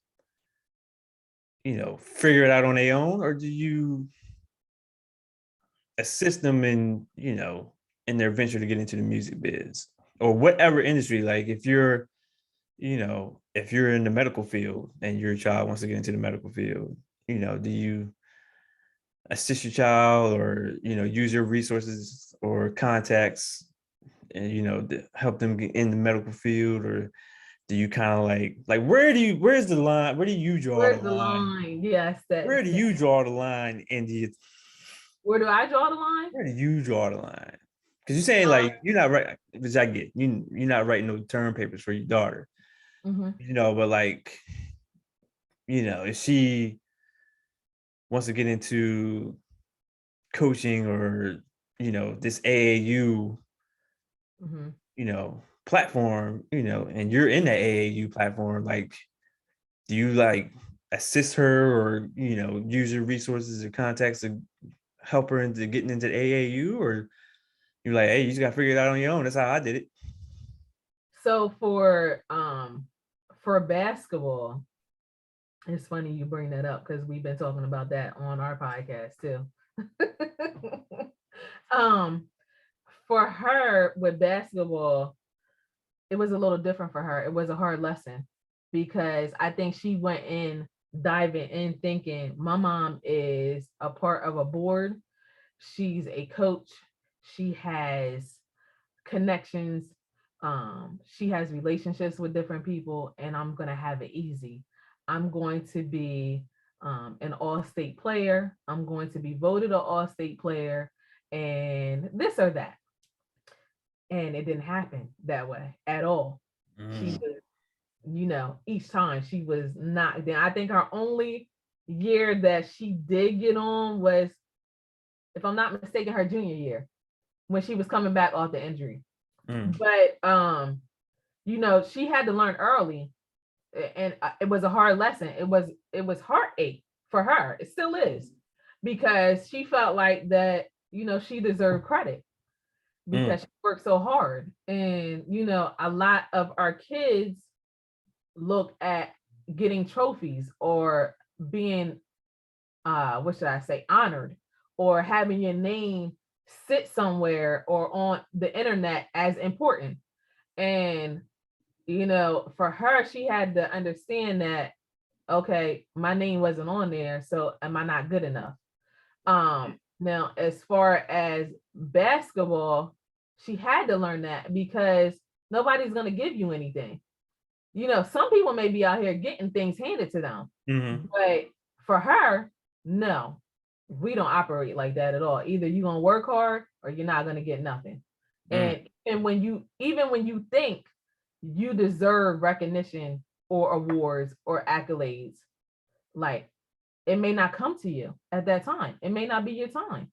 figure it out on their own, or do you assist them in, in their venture to get into the music biz or whatever industry? Like if you're in the medical field and your child wants to get into the medical field, do you assist your child or, use your resources or contacts and, to help them get in the medical field? Or do you kind of like, where's the line? Where do you draw the line? Yes. Where do you draw the line in the, where do I draw the line? Where do you draw the line? Because you're saying like, you're not right, which I get, you're not writing no term papers for your daughter. But like, if she wants to get into coaching or, this AAU, platform, and you're in the AAU platform, like, do you like assist her or, use your resources or contacts to help her into getting into the AAU? Or you're like, hey, you just got to figure it out on your own? That's how I did it. So for basketball, it's funny you bring that up because we've been talking about that on our podcast too. For her with basketball, it was a little different for her. It was a hard lesson because I think she went in diving in thinking my mom is a part of a board. She's a coach. She has connections. She has relationships with different people, and I'm going to have it easy. I'm going to be an all-state player. I'm going to be voted an all-state player and this or that. And it didn't happen that way at all. She was, each time she was not. Then I think her only year that she did get on was, if I'm not mistaken, her junior year when she was coming back off the injury. But she had to learn early, and it was a hard lesson. It was heartache for her. It still is, because she felt like that, she deserved credit because she worked so hard. And a lot of our kids look at getting trophies or being what should I say, honored, or having your name sit somewhere or on the internet as important. And for her, she had to understand that, okay, my name wasn't on there, so am I not good enough? Now, as far as basketball, she had to learn that because nobody's going to give you anything. Some people may be out here getting things handed to them, but for her, no, we don't operate like that at all. Either you're going to work hard or you're not going to get nothing. And when you think you deserve recognition or awards or accolades, like, it may not come to you at that time. It may not be your time.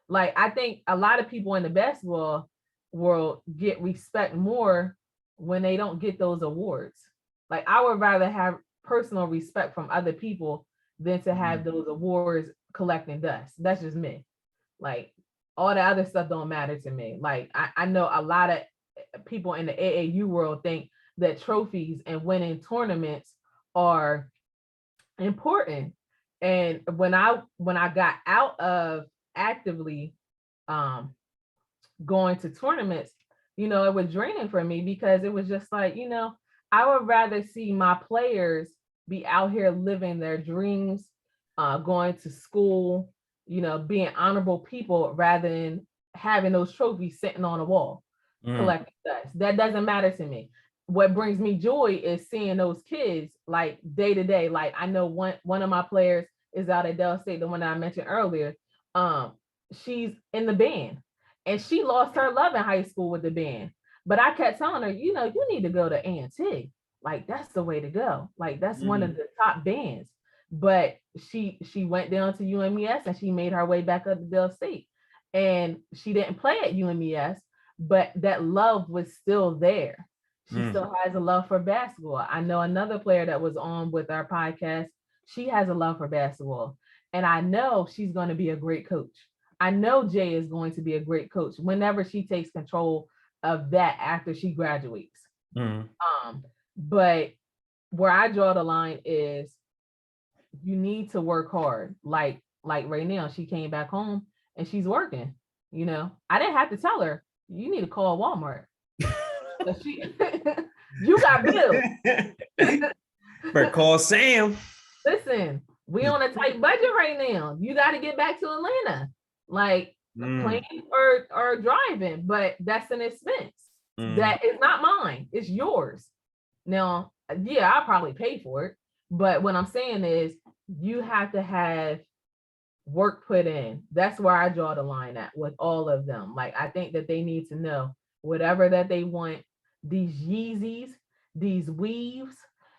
Like, I think a lot of people in the basketball world get respect more when they don't get those awards. Like, I would rather have personal respect from other people than to have those awards collecting dust. That's just me. Like, all the other stuff don't matter to me. Like, I know a lot of people in the AAU world think that trophies and winning tournaments are important. And when I got out of actively going to tournaments, it was draining for me because it was just like, I would rather see my players be out here living their dreams, going to school, being honorable people rather than having those trophies sitting on a wall, collecting dust. That doesn't matter to me. What brings me joy is seeing those kids like day to day. Like, I know one of my players is out at Dell State, the one that I mentioned earlier. She's in the band and she lost her love in high school with the band. But I kept telling her, you need to go to A&T. Like, that's the way to go. Like, that's one of the top bands. But she went down to UMES and she made her way back up to Dell State. And she didn't play at UMES, but that love was still there. She still has a love for basketball. I know another player that was on with our podcast. She has a love for basketball. And I know she's going to be a great coach. I know Jay is going to be a great coach whenever she takes control of that after she graduates. But where I draw the line is you need to work hard. Like right now, she came back home and she's working. I didn't have to tell her, you need to call Walmart. You got bills. Better call Sam. Listen, we on a tight budget right now. You got to get back to Atlanta. Like, plane or driving, but that's an expense. That is not mine. It's yours. Now, yeah, I'll probably pay for it. But what I'm saying is you have to have work put in. That's where I draw the line at with all of them. Like, I think that they need to know whatever that they want, these Yeezys, these weaves,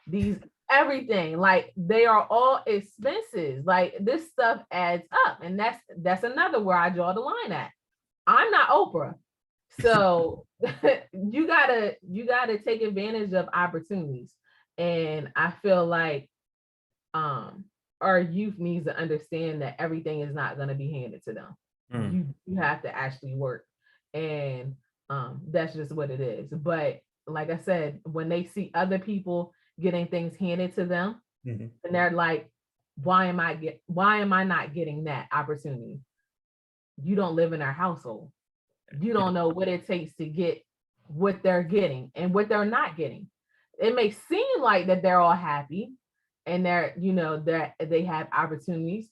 these everything, like, they are all expenses. Like, this stuff adds up. And that's another where I draw the line at. I'm not Oprah. So you gotta take advantage of opportunities. And I feel like our youth needs to understand that everything is not going to be handed to them. You have to actually work. And that's just what it is. But like I said, when they see other people getting things handed to them, and they're like, why am I not getting that opportunity? You don't live in our household. You don't know what it takes to get what they're getting and what they're not getting. It may seem like that they're all happy and that they have opportunities,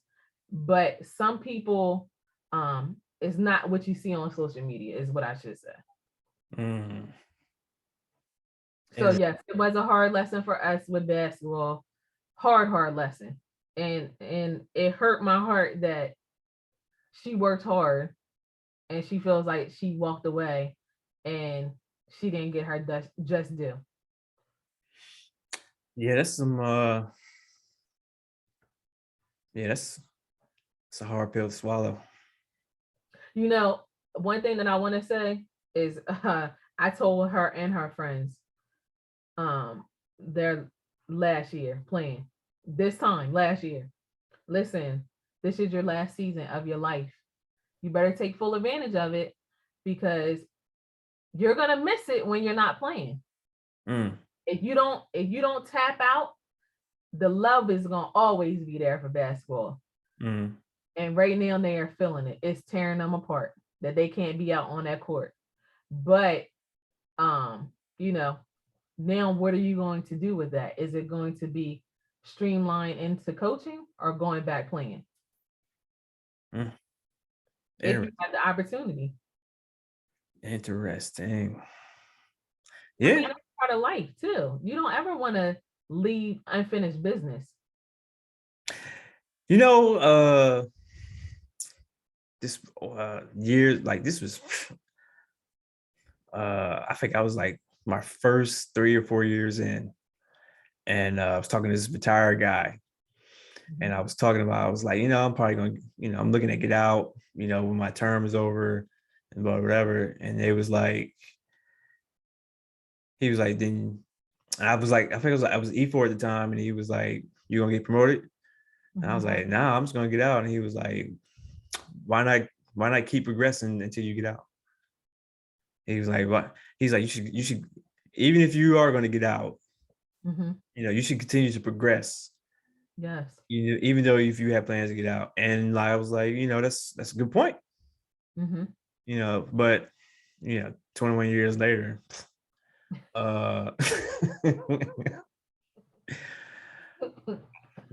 but some people, it's not what you see on social media, is what I should say. So yes, it was a hard lesson for us with basketball. Hard lesson. And it hurt my heart that she worked hard and she feels like she walked away and she didn't get her just due. Yeah, that's some it's a hard pill to swallow. One thing that I want to say is I told her and her friends their last year playing this time last year, listen, this is your last season of your life. You better take full advantage of it because you're gonna miss it when you're not playing. If you don't tap out, the love is gonna always be there for basketball. And right now they are feeling it. It's tearing them apart that they can't be out on that court. But now what are you going to do with that? Is it going to be streamlined into coaching or going back playing? if you have the opportunity. Interesting. I mean, Yeah. that's part of life too. You don't ever want to leave unfinished business. You know, this years like this was I think I was like my first 3 or 4 years in, and I was talking to this retired guy, and Mhm. I was talking about, I was like, I'm probably gonna, I'm looking to get out, when my term is over and whatever. And they was like, he was like, then I was like, I think I was E4 at the time, and he was like, you gonna get promoted? And I was Mhm. like, nah, I'm just gonna get out. And he was like, why not, keep progressing until you get out? He was like, what? He's like, you should, even if you are gonna get out, Mhm. you should continue to progress. Yes. Even though if you have plans to get out. And I was like, that's a good point. Mhm. But 21 years later, uh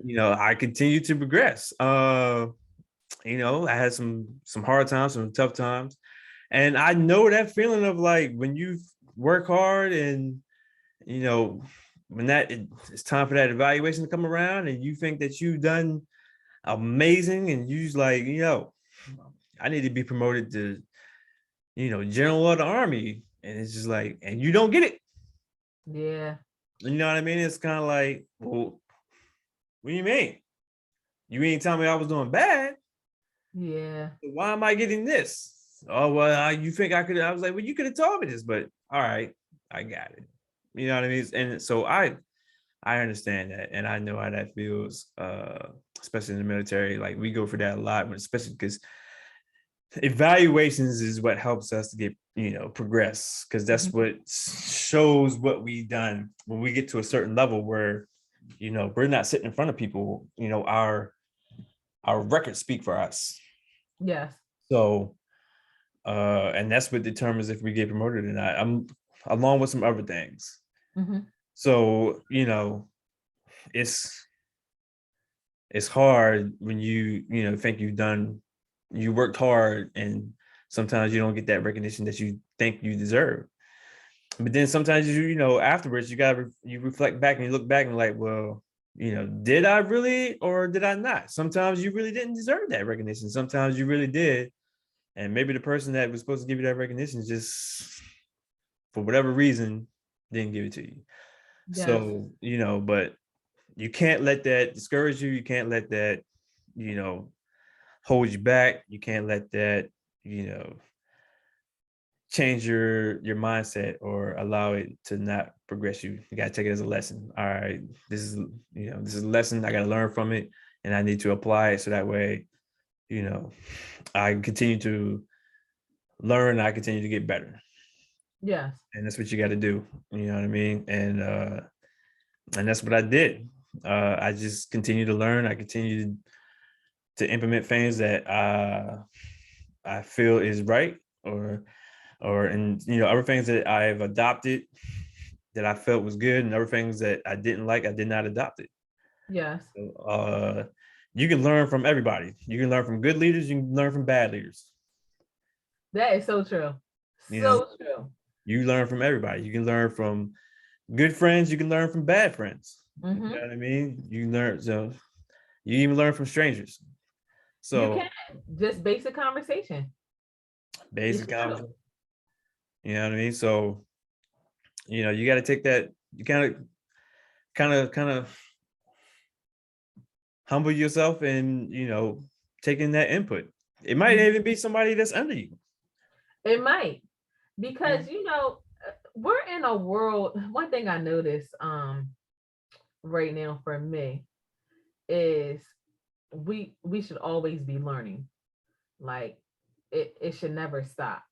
I continue to progress. I had some hard times, some tough times. And I know that feeling of like when you work hard and you know when it's time for that evaluation to come around and you think that you've done amazing and you just like, I need to be promoted to, general of the army. And it's just like, and you don't get it. Yeah. You know what I mean? It's kind of like, well, what do you mean? You ain't tell me I was doing bad. Yeah. So why am I getting this? Oh, well, you think I could? I was like, well, you could have told me this, but all right, I got it. You know what I mean? And so I understand that, and I know how that feels, especially in the military. Like we go for that a lot, especially because evaluations is what helps us to get progress, because that's Mhm. what shows what we've done when we get to a certain level where we're not sitting in front of people. Our records speak for us. Yes. So and that's what determines if we get promoted or not. I'm along with some other things. Mhm. So it's it's hard when think you worked hard, and sometimes you don't get that recognition that you think you deserve. But then sometimes afterwards you reflect back and you look back and like, well, did I really or did I not? Sometimes you really didn't deserve that recognition. Sometimes you really did. And maybe the person that was supposed to give you that recognition just for whatever reason didn't give it to you. Yes. So, but you can't let that discourage you. You can't let that, you know, hold you back. You can't let that, you know, change your mindset or allow it to not progress you. You gotta take it as a lesson. All right, this is a lesson. I gotta learn from it, and I need to apply it so that way, you know, I continue to learn. I continue to get better, Yes. and that's what you got to do. You know what I mean? And that's what I did. I just continue to learn. I continue to implement things that I feel is right, and other things that I've adopted that I felt was good, and other things that I didn't like, I did not adopt it. Yes. So, you can learn from everybody. You can learn from good leaders. You can learn from bad leaders. That is so true. You know, So true. you learn from everybody. You can learn from good friends. You can learn from bad friends. You know Mhm. what I mean? You learn. So you even learn from strangers. You So can just basic conversation. It's basic true. conversation. You know what I mean? So you got to take that. You kind of humble yourself and taking that input. It might Mhm. even be somebody that's under you. It might, because Mhm. we're in a world. One thing I notice right now for me is we should always be learning. Like it should never stop.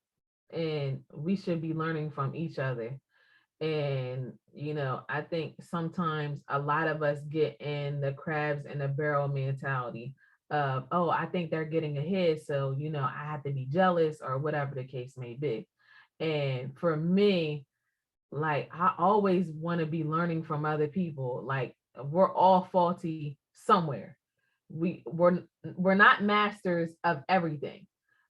And we should be learning from each other. And I think sometimes a lot of us get in the crabs in the barrel mentality of, oh, I think they're getting ahead, so I have to be jealous or whatever the case may be. And for me, like, I always want to be learning from other people. Like, we're all faulty somewhere. We're not masters of everything.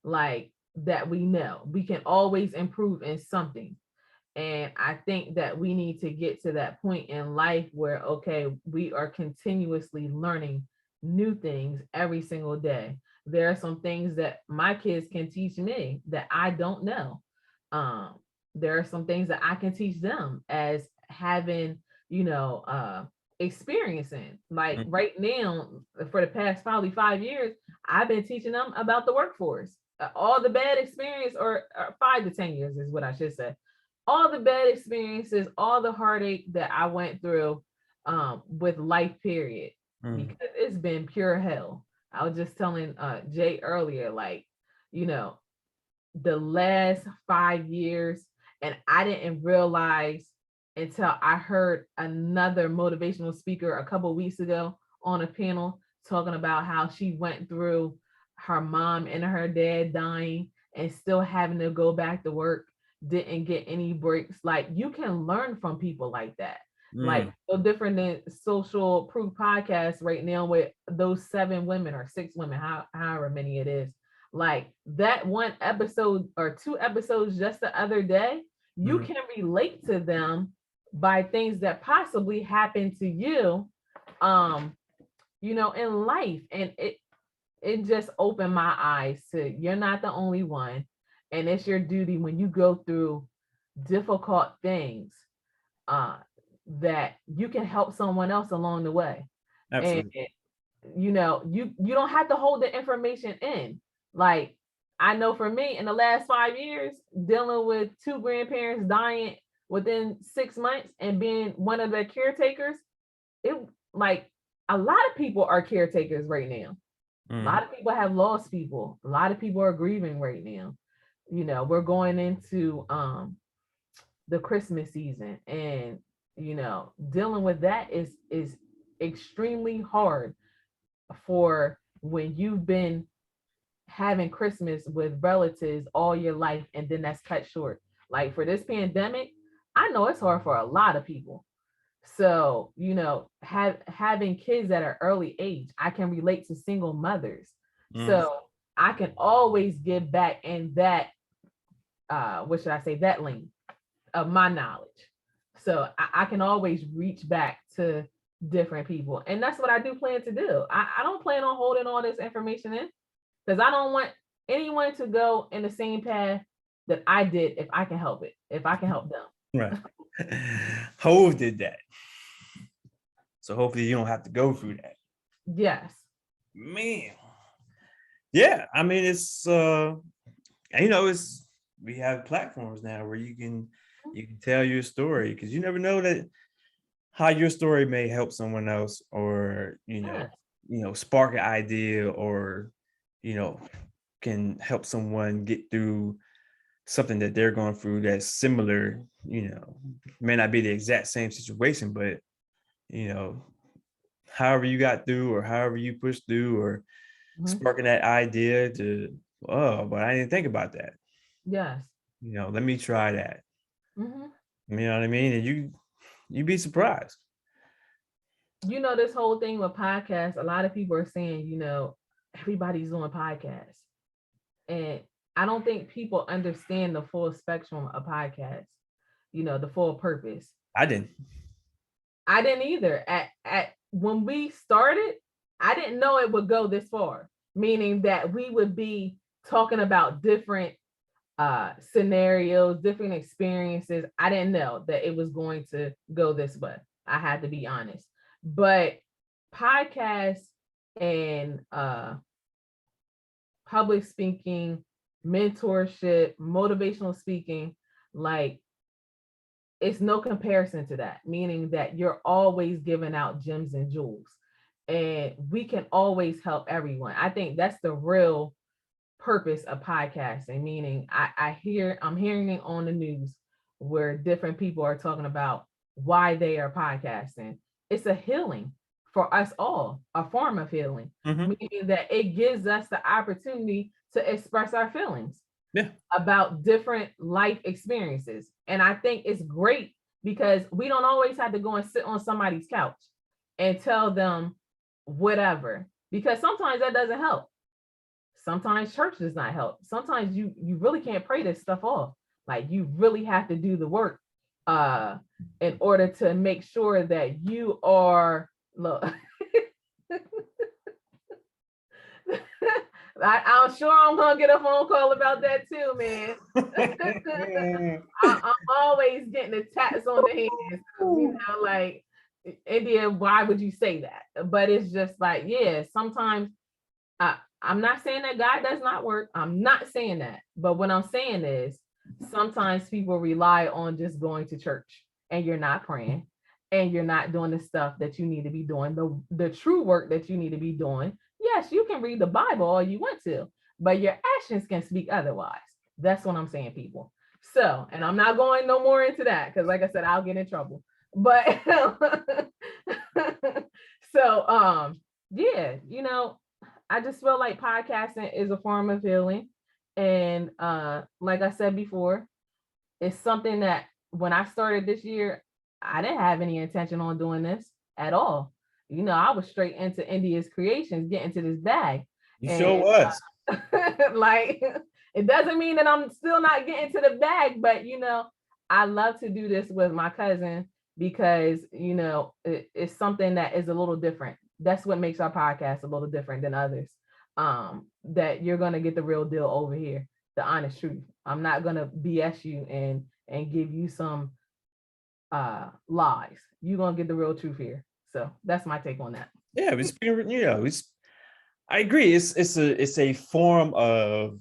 like that we know. We can always improve in something. And I think that we need to get to that point in life where, okay, we are continuously learning new things every single day. There are some things that my kids can teach me that I don't know. Um, there are some things that I can teach them as having, you know, experiencing. Like Mm. right now, for the past probably 5 years, I've been teaching them about the workforce. All the bad experience, or 5 to 10 years is what I should say, all the bad experiences, all the heartache that I went through with life, period, Mm. because it's been pure hell. I was just telling Jay earlier, like, you know, the last 5 years, and I didn't realize until I heard another motivational speaker a couple weeks ago on a panel talking about how she went through her mom and her dad dying and still having to go back to work, didn't get any breaks. Like, you can learn from people like that. Like, Mm. no different than Social Proof podcast right now with those 7 women or 6 women, however many it is. Like that one episode or 2 episodes just the other day, you Mm. can relate to them by things that possibly happened to you, um, you know, in life. And it just opened my eyes to, you're not the only one. And it's your duty when you go through difficult things, uh, that you can help someone else along the way. And Absolutely. you know, you don't have to hold the information in. Like, I know for me in the last 5 years, dealing with 2 grandparents dying within 6 months and being one of the caretakers, it, like, a lot of people are caretakers right now. A Mm. lot of people have lost people. A lot of people are grieving right now. You know, we're going into the Christmas season, and you know, dealing with that is extremely hard for when you've been having Christmas with relatives all your life and then that's cut short. Like for this pandemic, I know it's hard for a lot of people. So, you know, having kids that are early age, I can relate to single mothers. Mm. So I can always give back in that, what should I say, that lane of my knowledge. So I can always reach back to different people. And that's what I do plan to do. I don't plan on holding all this information in, because I don't want anyone to go in the same path that I did if I can help it, if I can help them. Right. Hove did that. So hopefully you don't have to go through that. Yes. Man. Yeah. I mean, it's you know, it's we have platforms now where you can tell your story, because you never know that how your story may help someone else, or Yes. spark an idea, or can help someone get through something that they're going through that's similar. May not be the exact same situation, but you know however you got through, or however you pushed through, or Mhm. sparking that idea to, oh, but I didn't think about that, Yes. let me try that. Mhm. You know what I mean? And you'd be surprised. You know, this whole thing with podcasts, a lot of people are saying, you know, everybody's doing podcasts. And I don't think people understand the full spectrum of podcasts, you know, the full purpose. I didn't. I didn't either. At when we started, I didn't know it would go this far, meaning that we would be talking about different scenarios, different experiences. I didn't know that it was going to go this way. I had to be honest. But podcasts and public speaking, mentorship, motivational speaking, like, it's no comparison to that, meaning that you're always giving out gems and jewels, and we can always help everyone. I think that's the real purpose of podcasting, meaning I'm hearing it on the news where different people are talking about why they are podcasting. It's a healing for us all, a form of healing, Mm-hmm. meaning that it gives us the opportunity to express our feelings, Yeah. about different life experiences. And I think it's great because we don't always have to go and sit on somebody's couch and tell them whatever, because sometimes that doesn't help. sometimes church does not help. Sometimes you really can't pray this stuff off. Like you really have to do the work in order to make sure that you are look. I'm sure I'm gonna get a phone call about that too, man. I'm always getting attacks on the hands, like India, why would you say that? But it's just like, yeah, sometimes I'm not saying that God does not work. I'm not saying that. But what I'm saying is sometimes people rely on just going to church and you're not praying and you're not doing the stuff that you need to be doing, the true work that you need to be doing. Yes, you can read the Bible all you want to, but your actions can speak otherwise. That's what I'm saying, people. So, and I'm not going no more into that because, like I said, I'll get in trouble. But so, yeah, I just feel like podcasting is a form of healing. And like I said before, it's something that when I started this year, I didn't have any intention on doing this at all. I was straight into India's creations, getting to this bag. You sure was. Like, it doesn't mean that I'm still not getting to the bag, but I love to do this with my cousin because it's something that is a little different. That's what makes our podcast a little different than others. That you're gonna get the real deal over here, the honest truth. I'm not gonna BS you and give you some lies. You're gonna get the real truth here. So that's my take on that. Yeah, I agree. It's a form of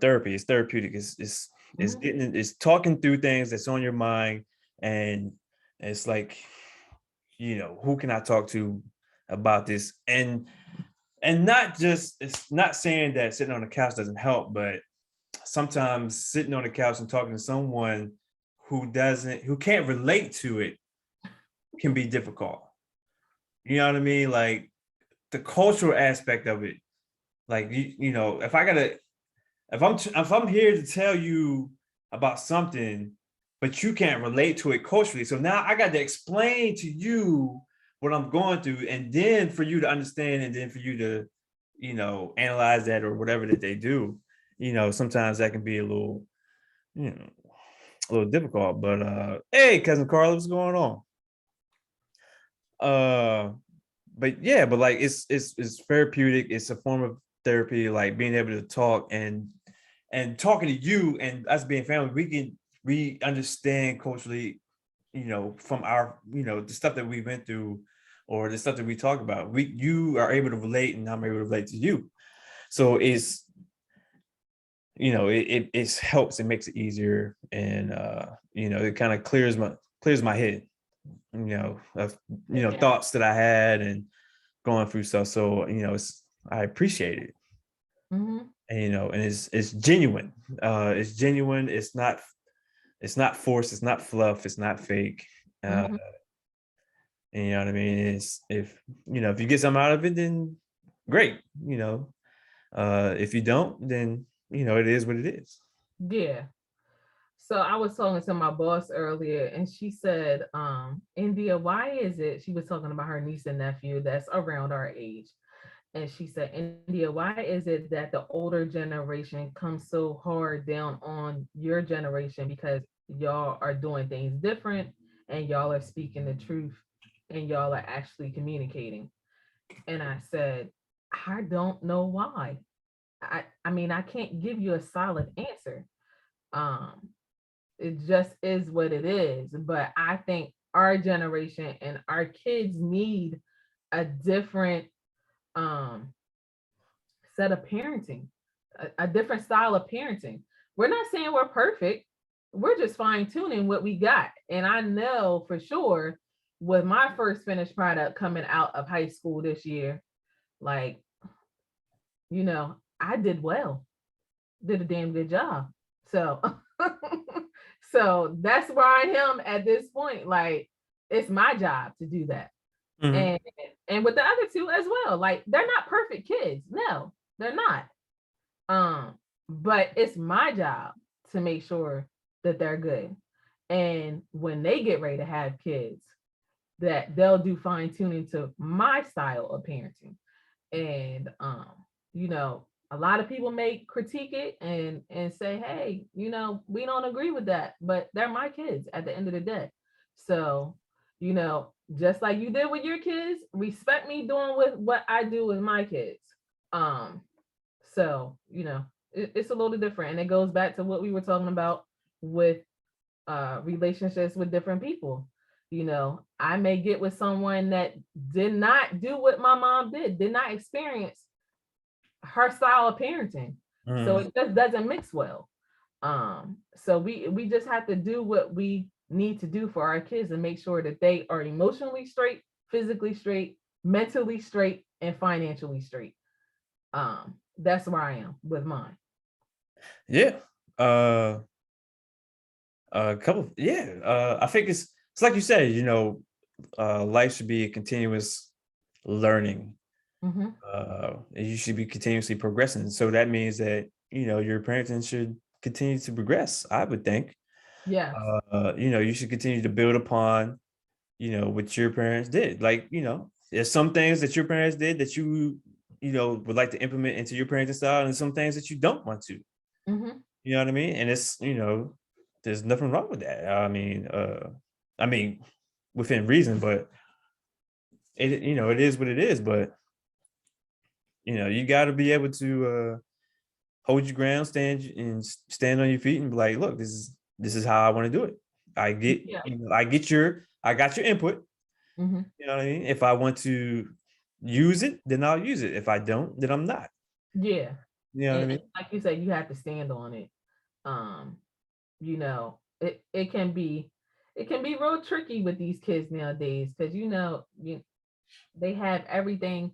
therapy. It's therapeutic. It's getting it's talking through things that's on your mind, and it's like, who can I talk to about this? And not just, it's not saying that sitting on the couch doesn't help, but sometimes sitting on the couch and talking to someone who can't relate to it can be difficult. You know what I mean? Like the cultural aspect of it. Like, if I'm here to tell you about something, but you can't relate to it culturally. So now I got to explain to you what I'm going through, and then for you to understand, and then for you to, analyze that or whatever that they do. Sometimes that can be a little difficult. But hey, cousin Carla, what's going on? But yeah, but like it's therapeutic. It's a form of therapy, like being able to talk and talking to you and us being family, we understand culturally, from our, the stuff that we went through or the stuff that we talk about. You are able to relate and I'm able to relate to you. So it's, it helps, it makes it easier, and it kind of clears my head, of thoughts that I had and going through stuff. So I appreciate it. And and it's genuine. It's genuine. It's not forced. It's not fluff. It's not fake. And you know what I mean? It's if you get something out of it, then great. If you don't, then it is what it is. Yeah. So I was talking to my boss earlier and she said, India, why is it, she was talking about her niece and nephew that's around our age. And she said, India, why is it that the older generation comes so hard down on your generation, because y'all are doing things different and y'all are speaking the truth and y'all are actually communicating? And I said, I don't know why. I mean, I can't give you a solid answer. It just is what it is. But I think our generation and our kids need a different set of parenting, a different style of parenting. We're not saying we're perfect. We're just fine tuning what we got. And I know for sure with my first finished product coming out of high school this year, like, I did well, did a damn good job. So, so that's where I am at this point. Like, it's my job to do that. And with the other two as well, like, they're not perfect kids. No, they're not. But it's my job to make sure that they're good. And when they get ready to have kids, that they'll do fine tuning to my style of parenting. And a lot of people may critique it and say, hey, we don't agree with that, but they're my kids at the end of the day. So, just like you did with your kids, respect me doing with what I do with my kids. Um, so, it's a little different. And it goes back to what we were talking about with relationships with different people. I may get with someone that did not do what my mom did not experience her style of parenting. So it just doesn't mix well. So we just have to do what we need to do for our kids and make sure that they are emotionally straight, physically straight, mentally straight, and financially straight. That's where I am with mine. Yeah. A couple. Yeah. I think it's like you said. Life should be a continuous learning. Mm-hmm. And you should be continuously progressing. So that means that your parenting should continue to progress. I would think. Yes. You should continue to build upon what your parents did. Like there's some things that your parents did that would like to implement into your parenting style, and some things that you don't want to. Mm-hmm. You know what I mean? And it's there's nothing wrong with that. I mean, within reason, but it is what it is. But you got to be able to hold your ground, stand on your feet, and be like, look, this is how I want to do it. Yeah. I got your input. Mm-hmm. You know what I mean? If I want to use it, then I'll use it. If I don't, then I'm not. Yeah. You know what I mean? Like you said, you have to stand on it. Um, it can be real tricky with these kids nowadays because they have everything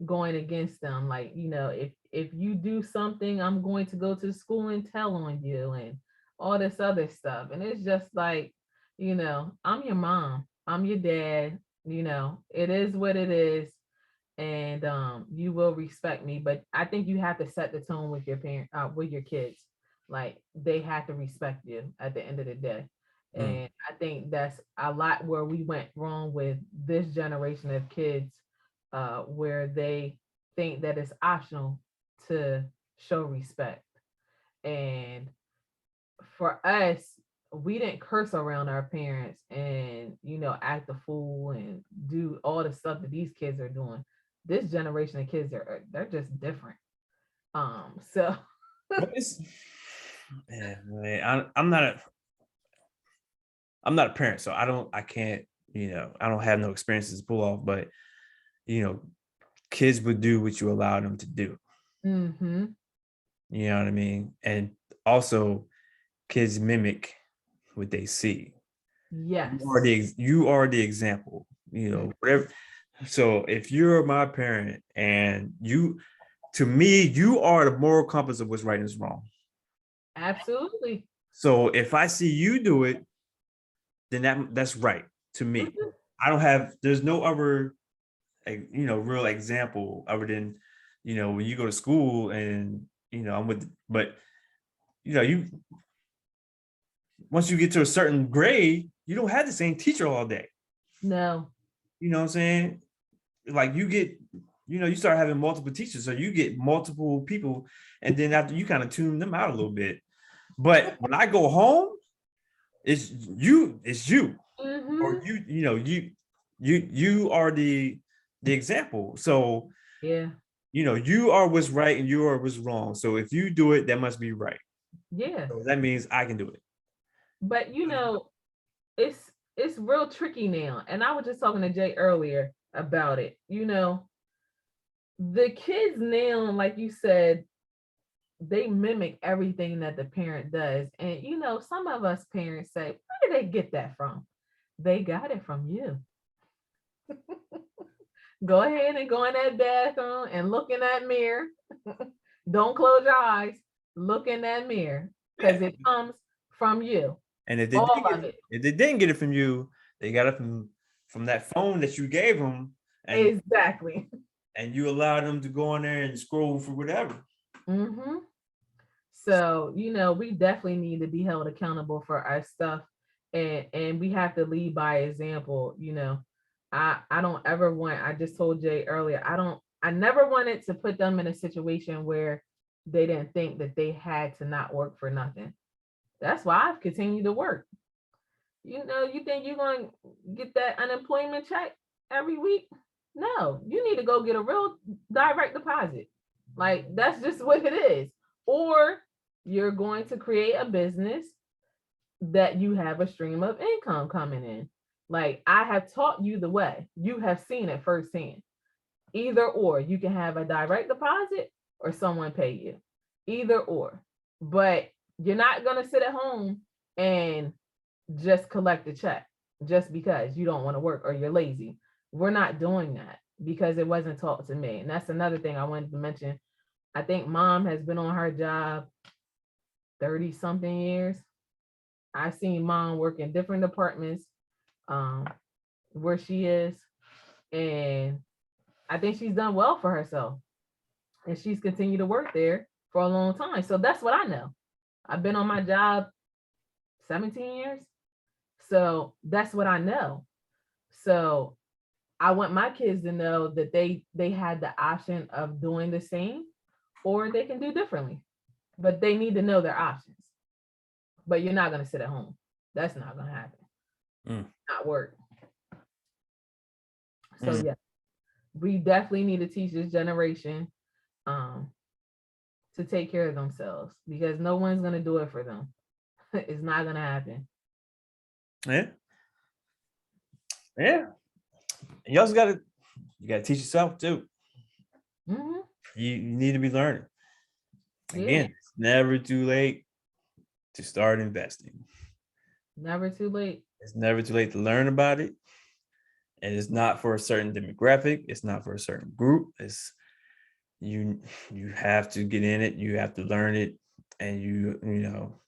going against them. Like, if you do something, I'm going to go to school and tell on you and all this other stuff. And it's just like, I'm your mom, I'm your dad, it is what it is. And you will respect me. But I think you have to set the tone with your with your kids. Like, they have to respect you at the end of the day. And I think that's a lot where we went wrong with this generation of kids, where they think that it's optional to show respect. And for us, we didn't curse around our parents and act a fool and do all the stuff that these kids are doing. This generation of kids they're just different. So But it's man, I'm not a parent, so I can't, I don't have no experiences to pull off, but kids would do what you allow them to do. mm-hmm. You know what I mean? And also kids mimic what they see. Yes. You are the example, whatever. So if you're my parent and to me, you are the moral compass of what's right and what's wrong. Absolutely. So if I see you do it, then that's right to me. Mm-hmm. There's no other, real example other than, when you go to school and, but you, once you get to a certain grade, you don't have the same teacher all day. No. You know what I'm saying? Like you start having multiple teachers, so you get multiple people, and then after you kind of tune them out a little bit. But when I go home, it's you, Mm-hmm. or you are the example. So Yeah. you are what's right and you are what's wrong. So if you do it, that must be right. Yeah. So that means I can do it. But it's real tricky now. And I was just talking to Jay earlier about it. The kids now, like you said, they mimic everything that the parent does. And some of us parents say, where did they get that from? They got it from you. Go ahead and go in that bathroom and look in that mirror. Don't close your eyes. Look in that mirror because it comes from you. And if they didn't get it from you, they got it from that phone that you gave them. And exactly. And you allow them to go in there and scroll for whatever. Mm-hmm. So, we definitely need to be held accountable for our stuff, and we have to lead by example. I don't ever want, I just told Jay earlier, I never wanted to put them in a situation where they didn't think that they had to not work for nothing. That's why I've continued to work. You think you're going to get that unemployment check every week? No, you need to go get a real direct deposit. Like, that's just what it is. Or you're going to create a business that you have a stream of income coming in. Like, I have taught you the way. You have seen it firsthand. Either or, you can have a direct deposit or someone pay you. Either or. But you're not going to sit at home and just collect a check just because you don't want to work or you're lazy. We're not doing that because it wasn't taught to me. And that's another thing I wanted to mention. I think mom has been on her job 30 something years. I've seen mom work in different departments where she is. And I think she's done well for herself. And she's continued to work there for a long time. So that's what I know. I've been on my job 17 years. So that's what I know. So I want my kids to know that they had the option of doing the same or they can do differently. But they need to know their options. But you're not going to sit at home. That's not going to happen. Not work. So yeah, we definitely need to teach this generation to take care of themselves because no one's going to do it for them. It's not going to happen. Yeah. You also got to teach yourself too. Mm-hmm. You need to be learning. Again, it's never too late to start investing. Never too late. It's never too late to learn about it. And it's not for a certain demographic. It's not for a certain group. It's you have to get in it. You have to learn it. And you know,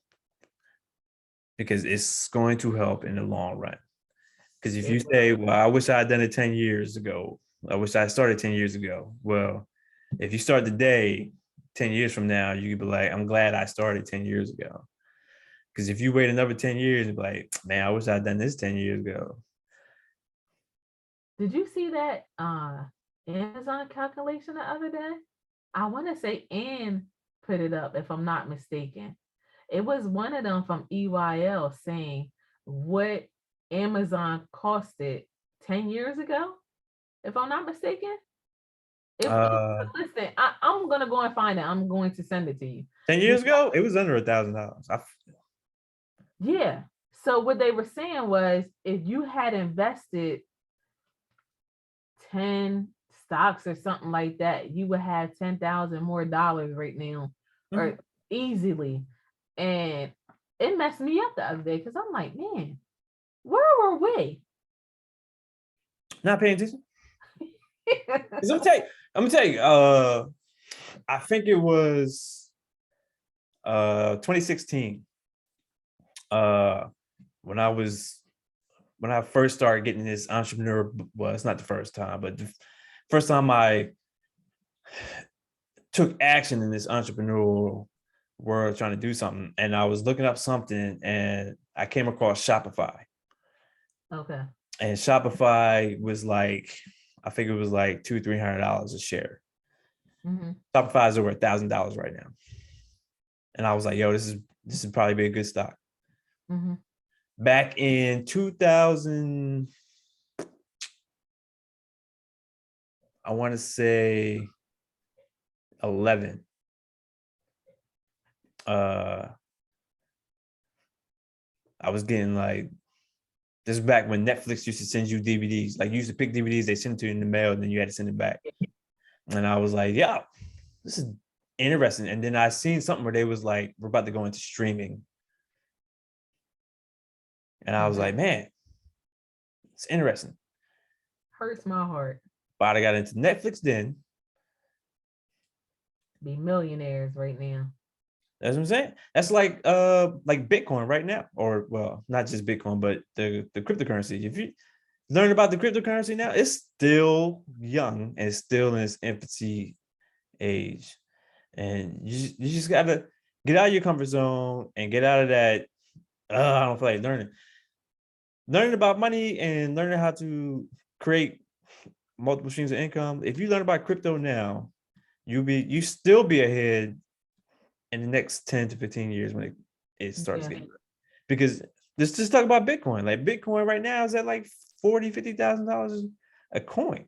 because it's going to help in the long run. Because if you say, well, I wish I had done it 10 years ago. I wish I started 10 years ago. Well, if you start today, 10 years from now, you could be like, I'm glad I started 10 years ago. Because if you wait another 10 years, you'd be like, man, I wish I'd done this 10 years ago. Did you see that Amazon calculation the other day? I want to say Ann put it up, if I'm not mistaken. It was one of them from EYL saying what Amazon costed 10 years ago, if I'm not mistaken. Listen, I'm going to go and find it. I'm going to send it to you. 10 years ago, it was under $1,000. Yeah. So what they were saying was if you had invested 10 stocks or something like that, you would have $10,000 more right now, or easily. And it messed me up the other day because I'm like, man, where were we? Not paying attention. I'm gonna tell you, I think it was 2016. When I first started getting this entrepreneur, well, it's not the first time, but the first time I took action in this entrepreneurial world trying to do something. And I was looking up something and I came across Shopify. Okay. And Shopify was like, I think it was like $200-$300 a share. Shopify is over $1,000 right now. And I was like, yo, this is probably be a good stock. Back in 2000, I want to say 11. I was getting like, this is back when Netflix used to send you DVDs. Like you used to pick DVDs, they sent it to you in the mail, and then you had to send it back. And I was like, yeah, this is interesting. And then I seen something where they was like, we're about to go into streaming. And I was like, man, it's interesting. Hurts my heart. But I got into Netflix then. Be millionaires right now. That's what I'm saying. That's like Bitcoin right now. Or, well, not just Bitcoin, but the cryptocurrency. If you learn about the cryptocurrency now, it's still young and it's still in its infancy age. And you just got to get out of your comfort zone and get out of that, I don't feel like learning. Learning about money and learning how to create multiple streams of income. If you learn about crypto now, you still be ahead in the next 10 to 15 years when it starts Yeah. getting better. Because let's just talk about Bitcoin. Like Bitcoin right now is at like $40,000-$50,000 a coin.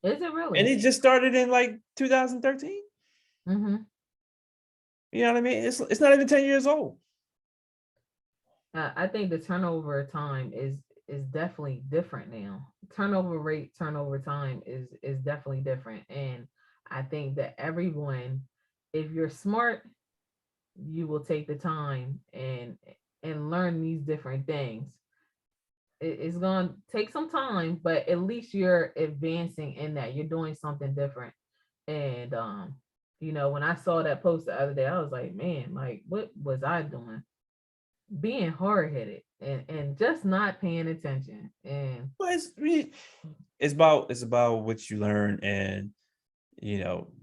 Is it really? And it just started in like 2013. Mm-hmm. You know what I mean? It's not even 10 years old. I think the turnover time is definitely different now. Turnover rate, turnover time is definitely different, and I think that everyone, if you're smart, you will take the time and learn these different things. It's going to take some time, but at least you're advancing in that. You're doing something different. And when I saw that post the other day, I was like, man, like what was I doing? Being hard-headed and just not paying attention. And But it's about what you learn, and you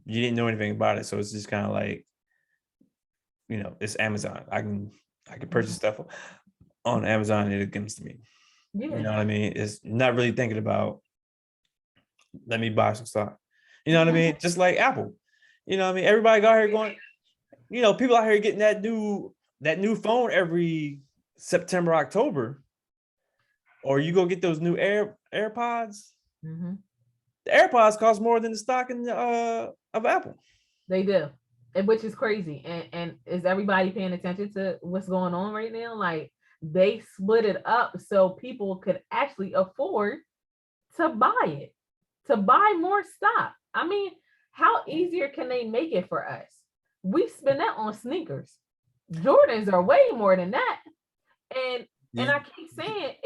didn't know anything about it, so it's just kind of like, it's Amazon. I can purchase stuff on Amazon and it comes to me. You know what I mean? It's not really thinking about, let me buy some stock. You know what I mean? Just like Apple. You know what I mean? Everybody got here going, people out here getting that new phone every September, October. Or you go get those new AirPods. mm-hmm. The AirPods cost more than the stock of Apple. They do, and which is crazy. And is everybody paying attention to what's going on right now? Like they split it up so people could actually afford to buy it, to buy more stock. I mean, how easier can they make it for us? We spend that on sneakers. Jordans are way more than that. And I keep saying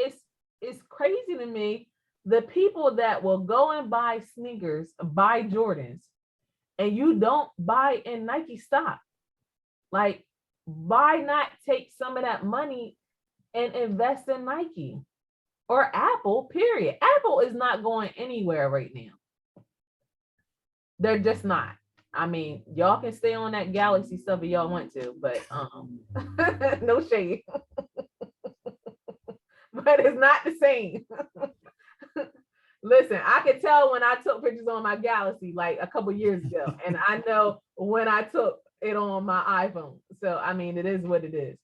it's crazy to me. The people that will go and buy sneakers, buy Jordans, and you don't buy in Nike stock. Like, why not take some of that money and invest in Nike or Apple, period? Apple is not going anywhere right now. They're just not. I mean, y'all can stay on that Galaxy stuff if y'all want to, but no shade. But it's not the same. Listen, I could tell when I took pictures on my Galaxy like a couple years ago, and I know when I took it on my iPhone. So I mean, it is what it is.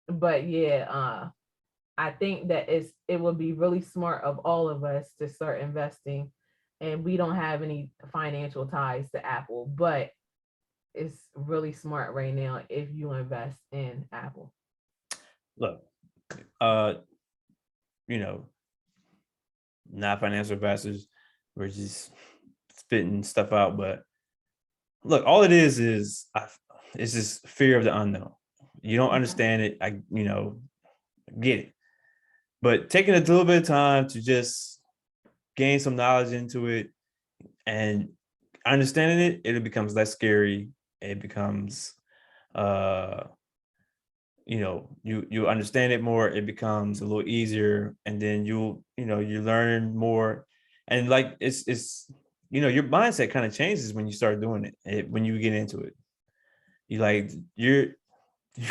But yeah, I think that it would be really smart of all of us to start investing. And we don't have any financial ties to Apple, but it's really smart right now if you invest in Apple. Look, not financial advisors. We're just spitting stuff out, but look, all it is it's just fear of the unknown. You don't understand it. I get it, but taking a little bit of time to just gain some knowledge into it and understanding it becomes less scary. It becomes you understand it more, it becomes a little easier, and then you learn more, and like it's your mindset kind of changes when you start doing it, when you get into it. You like your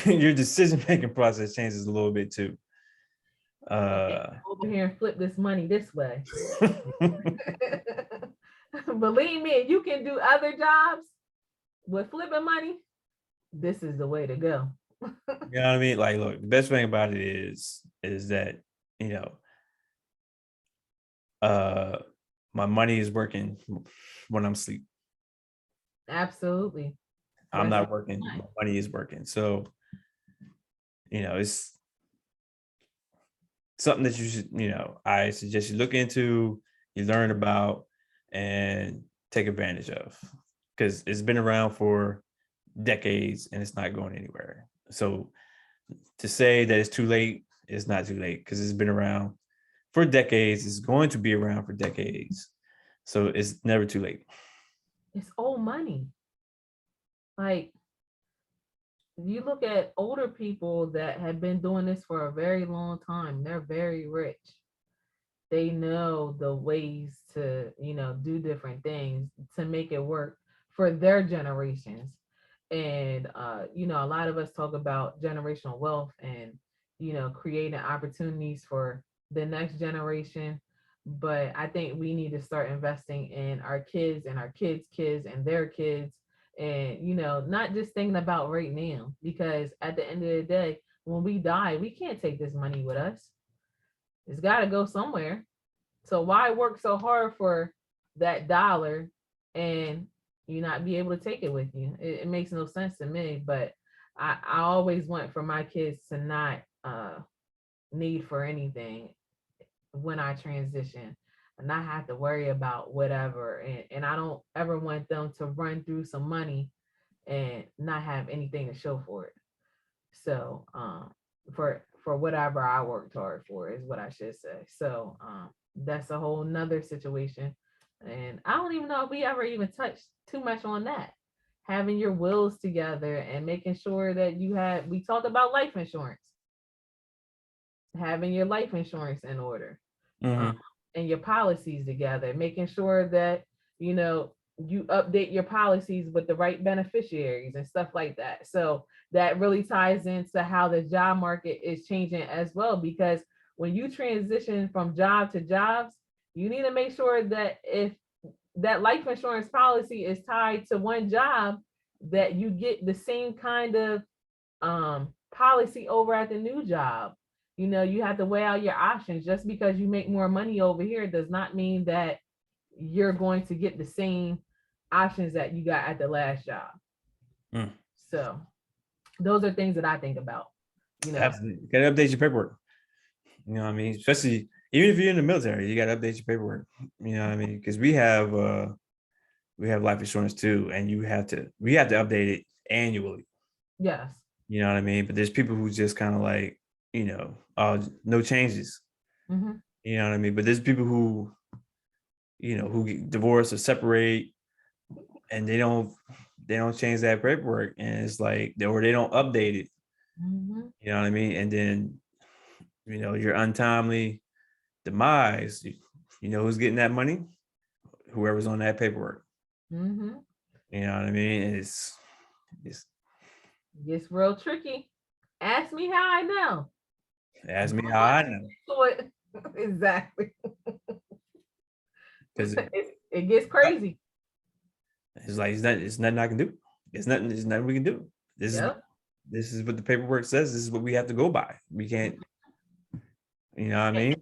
your decision making process changes a little bit too. Over here and flip this money this way. Believe me, you can do other jobs with flipping money. This is the way to go. You know what I mean? Like, look, the best thing about it is that my money is working when I'm asleep. Absolutely. I'm not working. My money is working. So, it's something that you should, I suggest you look into, you learn about, and take advantage of, because it's been around for decades and it's not going anywhere. So to say that it's too late is not too late, because it's been around for decades. It's going to be around for decades. So it's never too late. It's old money. Like, you look at older people that have been doing this for a very long time, they're very rich. They know the ways to, do different things to make it work for their generations. And, a lot of us talk about generational wealth and, creating opportunities for the next generation. But I think we need to start investing in our kids and our kids' kids and their kids And, you know, not just thinking about right now, because at the end of the day, when we die, we can't take this money with us. It's got to go somewhere. So why work so hard for that dollar and you not be able to take it with you? It makes no sense to me. But I always want for my kids to not need for anything when I transition and not have to worry about whatever. And I don't ever want them to run through some money and not have anything to show for it. So for whatever I worked hard for is what I should say. So that's a whole nother situation. And I don't even know if we ever even touched too much on that. Having your wills together and making sure that we talked about life insurance, having your life insurance in order, Mm-hmm. and your policies together, making sure that, you know, you update your policies with the right beneficiaries and stuff like that. So that really ties into how the job market is changing as well, because when you transition from job to jobs, you need to make sure that if that life insurance policy is tied to one job, that you get the same kind of policy over at the new job. You know, you have to weigh out your options. Just because you make more money over here does not mean that you're going to get the same options that you got at the last job. Mm. So those are things that I think about. You know, Absolutely. You gotta update your paperwork. You know what I mean? Especially even if you're in the military, you gotta update your paperwork. You know what I mean? Because we have life insurance too, and we have to update it annually. yes. You know what I mean? But there's people who just kind of like, no changes. Mm-hmm. You know what I mean? But there's people who, who get divorced or separate, and they don't change that paperwork, and it's like, or they don't update it. Mm-hmm. You know what I mean? And then, your untimely demise, you know who's getting that money? Whoever's on that paperwork. Mm-hmm. You know what I mean? And it's Gets real tricky. Ask me how I know. ask me how I know. Exactly. Because it gets crazy. it's like it's nothing I can do. It's nothing we can do. This is what the paperwork says. This is what we have to go by. We can't, you know what I mean?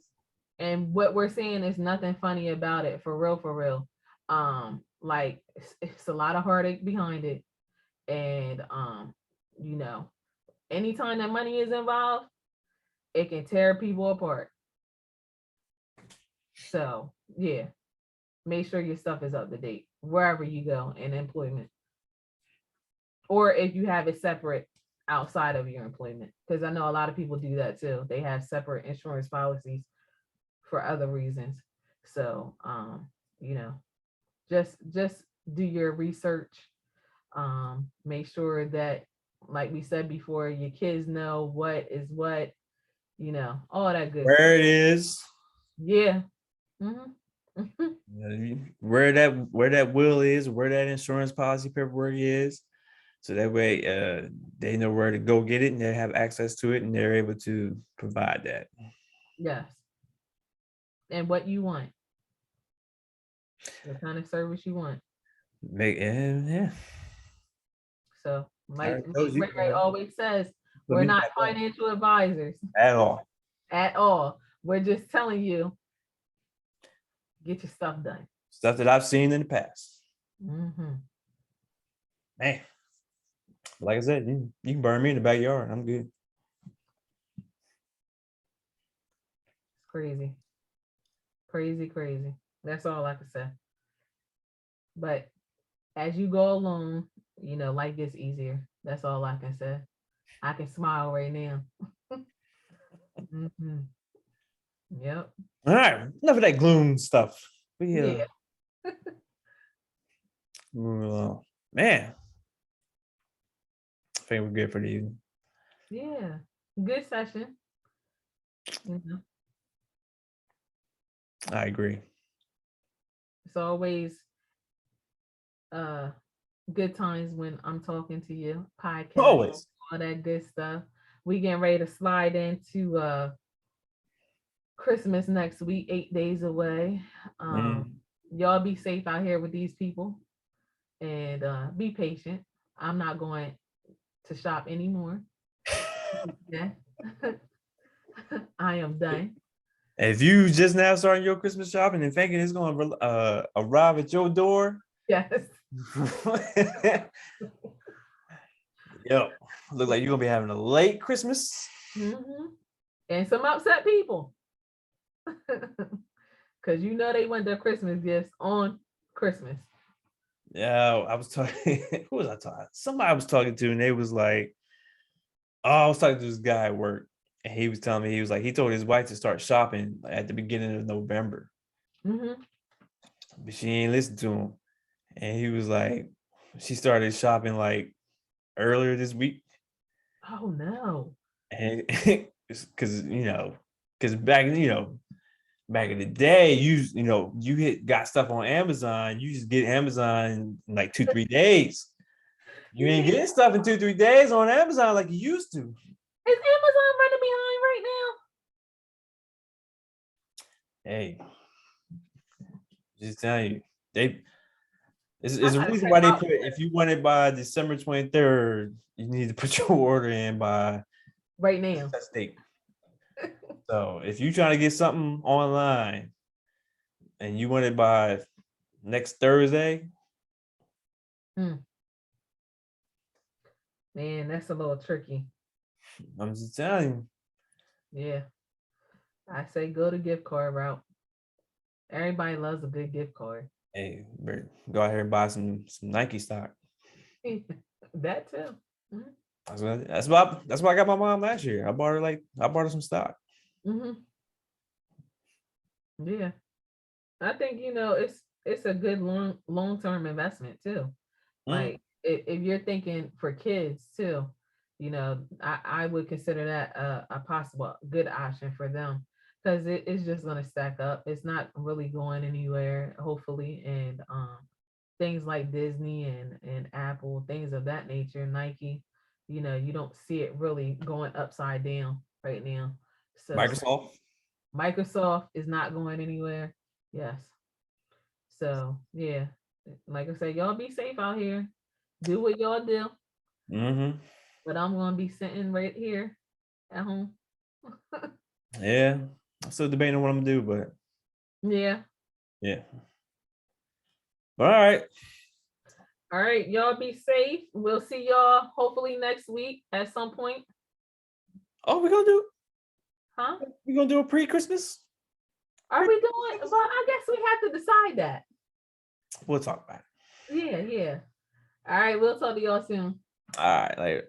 And what we're seeing is nothing funny about it, for real, for real. Like it's a lot of heartache behind it. And you know, anytime that money is involved, it can tear people apart. So yeah, make sure your stuff is up to date wherever you go in employment. Or if you have it separate outside of your employment, because I know a lot of people do that too. They have separate insurance policies for other reasons. So you know, just do your research. Make sure that, like we said before, your kids know what is what, you know, all that good Where stuff. it is. Yeah. Mm-hmm. Where that will is, where that insurance policy paperwork is. So that way they know where to go get it, and they have access to it, and they're able to provide that. Yes. And what you want. What kind of service you want. Yeah. So like You, Ray always says, we're not financial advisors at all. At all. We're just telling you, get your stuff done. Stuff that I've seen in the past. Mm-hmm. Man, like I said, you can burn me in the backyard. I'm good. It's crazy. Crazy, crazy. That's all I can say. But as you go along, you know, life gets easier. That's all I can say. I can smile right now. Mm-hmm. Yep. All right, enough of that gloom stuff. Yeah. Man, I think we're good for the evening. Yeah. Good session. Mm-hmm. I agree. It's always good times when I'm talking to you. Podcast, Always. all that good stuff. We getting ready to slide into Christmas next week, 8 days away. Y'all be safe out here with these people. and be patient. I'm not going to shop anymore. Yeah. I am done. If you just now starting your Christmas shopping and thinking it's going to arrive at your door, Yes. yep, look like you're gonna be having a late Christmas. Mhm. And some upset people. Because they want their Christmas gifts on Christmas. Yeah, I was talking. Who was I talking? Somebody I was talking to, and they was like, "Oh, I was talking to this guy at work, and he was telling me he was like he told his wife to start shopping at the beginning of November, Mm-hmm. but she ain't listen to him, and he was like, she started shopping like earlier this week, Oh no. and because because back in the day, you got stuff on Amazon, you just get Amazon in like 2-3 days. You ain't getting stuff in 2-3 days on Amazon like you used to. Is Amazon running behind right Hey, just telling you, now? it's I a gotta reason check why they out. put if you want it by December 23rd, you need to put your order in by Right now. that date. So if you're trying to get something online and you want it by next Thursday, Hmm. Man, that's a little tricky. I'm just telling you. Yeah. I say go the gift card route. Everybody loves a good gift card. Hey, go out here and buy some Nike stock. That too. Mhm. That's what I got my mom last year. I bought her some stock. Mhm. Yeah. I think it's a good long-term investment too. Mm, Like if you're thinking for kids too, I would consider that a possible good option for them because it's just going to stack up. It's not really going anywhere, hopefully, and things like Disney and Apple, things of that nature, Nike, you don't see it really going upside down right now. So Microsoft. Microsoft is not going anywhere. Yes. So yeah, like I said, y'all be safe out here. Do what y'all do. Mm-hmm. But I'm gonna be sitting right here at home. Yeah. I'm still debating on what I'm gonna do, but Yeah. yeah. All right. All right, y'all be safe. We'll see y'all hopefully next week at some point. Oh, Huh? we're gonna do a pre-Christmas? Are we doing? Well, I guess we have to decide that. We'll talk about it. Yeah, yeah. All right, we'll talk to y'all soon. All right, later.